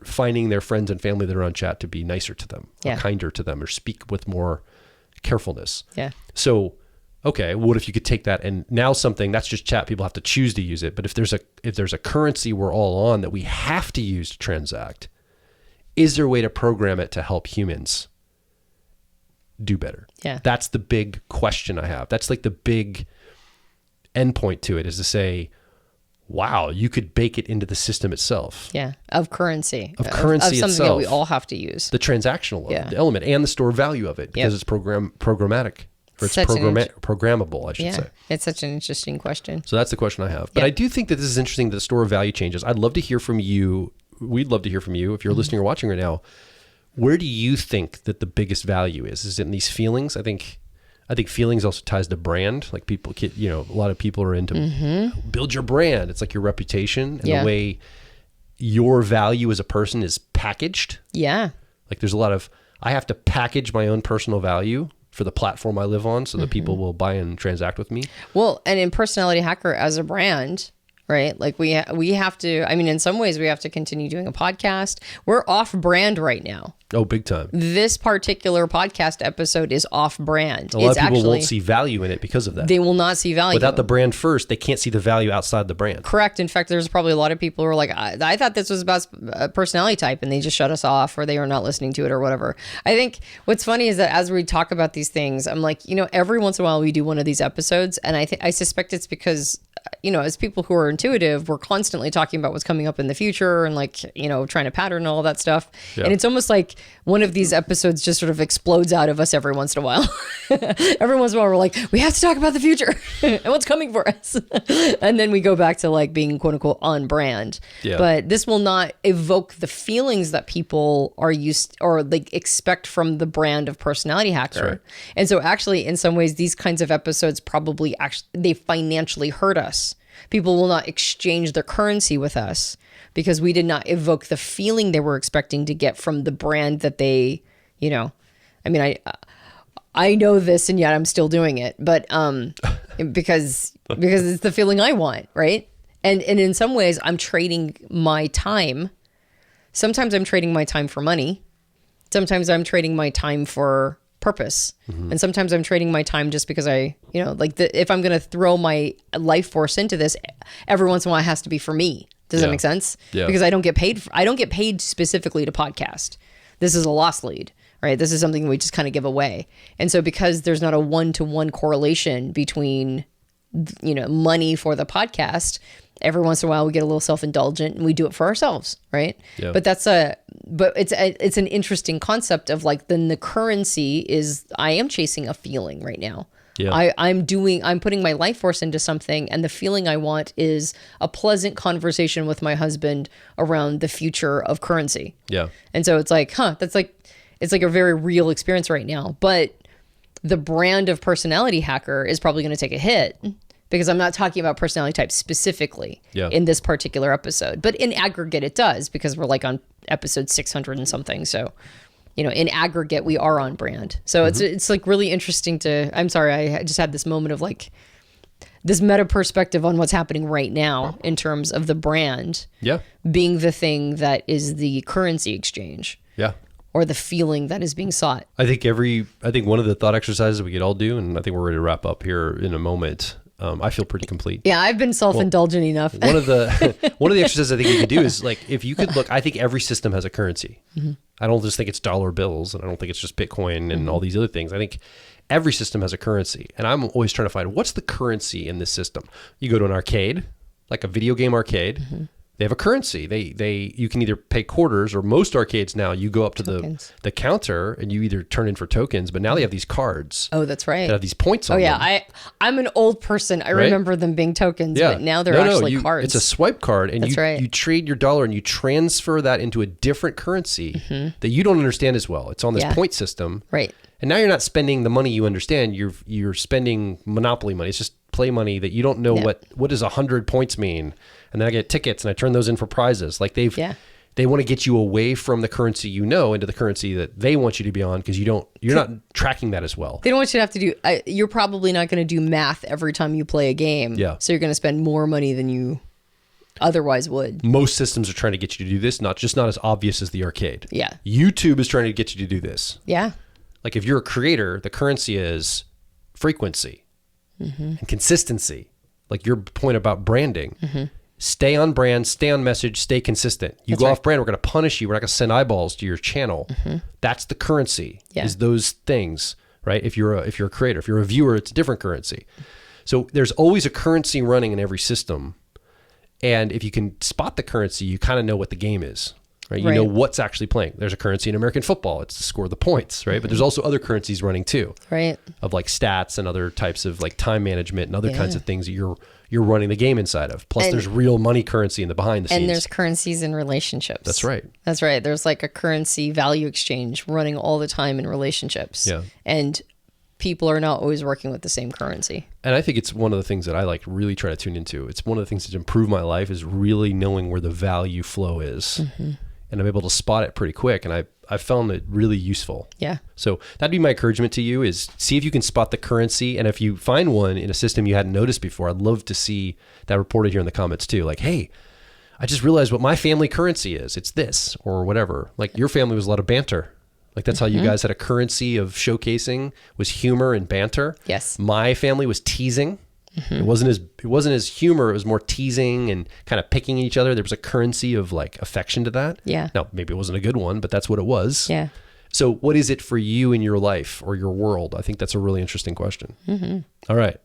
finding their friends and family that are on chat to be nicer to them, or kinder to them, or speak with more carefulness. Yeah. So, okay, what if you could take that and now something that's just chat, people have to choose to use it. But if there's a currency we're all on that we have to use to transact, is there a way to program it to help humans do better? Yeah. That's the big question I have. That's like the big endpoint to it, is to say, wow, you could bake it into the system itself. Yeah. Of currency. Of currency something itself. that we all have to use. The transactional element and the store value of it, because it's programmatic. Or it's programmable, I should say. It's such an interesting question. So that's the question I have. But I do think that this is interesting that the store of value changes. I'd love to hear from you. We'd love to hear from you if you're listening or watching right now. Where do you think that the biggest value is? Is it in these feelings? I think feelings also ties to brand. Like people, a lot of people are into build your brand. It's like your reputation and the way your value as a person is packaged. Yeah. Like there's a lot of, I have to package my own personal value for the platform I live on so that people will buy and transact with me. Well, and in Personality Hacker as a brand, right? Like we have to, I mean, in some ways we have to continue doing a podcast. We're off brand right now. Oh, big time. This particular podcast episode is off brand. A lot of people won't see value in it because of that. They will not see value. Without the brand first, they can't see the value outside the brand. Correct. In fact, there's probably a lot of people who are like, I thought this was about a personality type, and they just shut us off, or they are not listening to it or whatever. I think what's funny is that as we talk about these things, I'm like, every once in a while we do one of these episodes, and I suspect it's because, as people who are intuitive, we're constantly talking about what's coming up in the future and trying to pattern all that stuff. Yeah. And it's almost like one of these episodes just sort of explodes out of us every once in a while. Every once in a while we're like, we have to talk about the future and what's coming for us. And then we go back to being quote unquote on brand. Yeah. But this will not evoke the feelings that people are used or expect from the brand of Personality Hacker. Right. And so actually in some ways, these kinds of episodes probably they financially hurt us. People will not exchange their currency with us because we did not evoke the feeling they were expecting to get from the brand that they, I know this and yet I'm still doing it, but because it's the feeling I want, right? And in some ways I'm trading my time. Sometimes I'm trading my time for money. Sometimes I'm trading my time for purpose. Mm-hmm. And sometimes I'm trading my time just because if I'm going to throw my life force into this, every once in a while it has to be for me. Does that make sense? Yeah. Because I don't get paid specifically to podcast. This is a lost lead, right? This is something we just kind of give away. And so because there's not a one-to-one correlation between, money for the podcast, every once in a while we get a little self-indulgent and we do it for ourselves, right? Yeah. But it's an interesting concept of then the currency is, I am chasing a feeling right now. Yeah. I'm putting my life force into something, and the feeling I want is a pleasant conversation with my husband around the future of currency. Yeah. And so it's it's like a very real experience right now. But the brand of Personality Hacker is probably going to take a hit because I'm not talking about personality types specifically in this particular episode. But in aggregate, it does, because we're on episode 600 and something. So, in aggregate, we are on brand. So it's like really interesting I'm sorry, I just had this moment of like this meta perspective on what's happening right now in terms of the brand being the thing that is the currency exchange. Yeah. Or the feeling that is being sought. I think one of the thought exercises we could all do, and I think we're ready to wrap up here in a moment. I feel pretty complete. Yeah, I've been self-indulgent enough. One of the exercises I think you could do is like, if you could look, I think every system has a currency. I don't just think it's dollar bills, and I don't think it's just Bitcoin and all these other things. I think every system has a currency, and I'm always trying to find what's the currency in this system. You go to an arcade, like a video game arcade. They have a currency. You can either pay quarters, or most arcades now you go up to the counter and you either turn in for tokens, but now they have these cards. Oh, that's right. That have these points on them. Oh yeah, I'm an old person. I remember them being tokens, but now they're actually cards. It's a swipe card, and you trade your dollar and you transfer that into a different currency that you don't understand as well. It's on this point system. Right. And now you're not spending the money you understand. You're spending monopoly money. It's just play money that you don't know what does 100 points mean. And then I get tickets and I turn those in for prizes. Like they want to get you away from the currency into the currency that they want you to be on, because you're not tracking that as well. They don't want you to have to do. You're probably not going to do math every time you play a game. Yeah. So you're going to spend more money than you otherwise would. Most systems are trying to get you to do this, not as obvious as the arcade. Yeah. YouTube is trying to get you to do this. Yeah. Like if you're a creator, the currency is frequency and consistency. Like your point about branding. Stay on brand, stay on message, stay consistent. You go off brand, we're going to punish you. We're not going to send eyeballs to your channel. That's the currency, is those things, right? If you're a creator, if you're a viewer, it's a different currency. So there's always a currency running in every system. And if you can spot the currency, you kind of know what the game is, right? You know what's actually playing. There's a currency in American football. It's to score the points, right? But there's also other currencies running too. Right. Of like stats and other types of like time management and other kinds of things that you're running the game inside of. Plus there's real money currency in the behind the scenes. And there's currencies in relationships. That's right. That's right. There's like a currency value exchange running all the time in relationships. Yeah. And people are not always working with the same currency. And I think it's one of the things that I like really try to tune into. It's one of the things that improve my life is really knowing where the value flow is. And I'm able to spot it pretty quick. And I've found it really useful. Yeah. So that'd be my encouragement to you, is see if you can spot the currency. And if you find one in a system you hadn't noticed before, I'd love to see that reported here in the comments too. Like, hey, I just realized what my family currency is. It's this or whatever. Like your family was a lot of banter. Like that's how you guys had a currency of showcasing, was humor and banter. Yes. My family was teasing. It wasn't as humor. It was more teasing and kind of picking each other. There was a currency of like affection to that. Yeah. Now maybe it wasn't a good one, but that's what it was. Yeah. So what is it for you in your life or your world? I think that's a really interesting question. All right.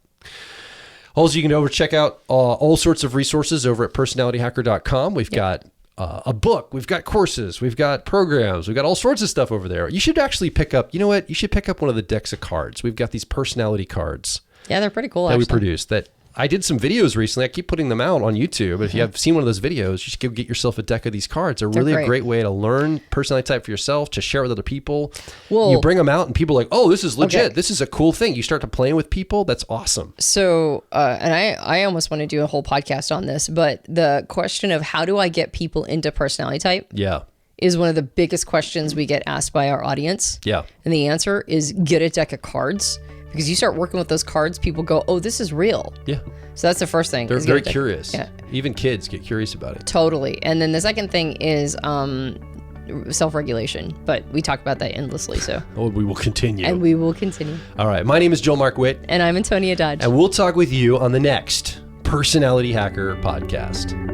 Also, you can check out all sorts of resources over at personalityhacker.com. We've got a book, we've got courses, we've got programs, we've got all sorts of stuff over there. You should actually pick up, you should pick up one of the decks of cards. We've got these personality cards. Yeah, they're pretty cool. That we produced. That I did some videos recently. I keep putting them out on YouTube. If you have seen one of those videos, you should get yourself a deck of these cards. They're really a great way to learn personality type for yourself, to share with other people. Well, you bring them out and people are like, oh, this is legit. Okay. This is a cool thing. You start to play with people. That's awesome. So, and I almost want to do a whole podcast on this, but the question of how do I get people into personality type? Yeah. Is one of the biggest questions we get asked by our audience. Yeah. And the answer is get a deck of cards. Because you start working with those cards, people go, oh, this is real. Yeah. So that's the first thing. They're very curious. Yeah. Even kids get curious about it. Totally. And then the second thing is self-regulation. But we talk about that endlessly. So. Oh, we will continue. And we will continue. All right. My name is Joel Mark Witt. And I'm Antonia Dodge. And we'll talk with you on the next Personality Hacker podcast.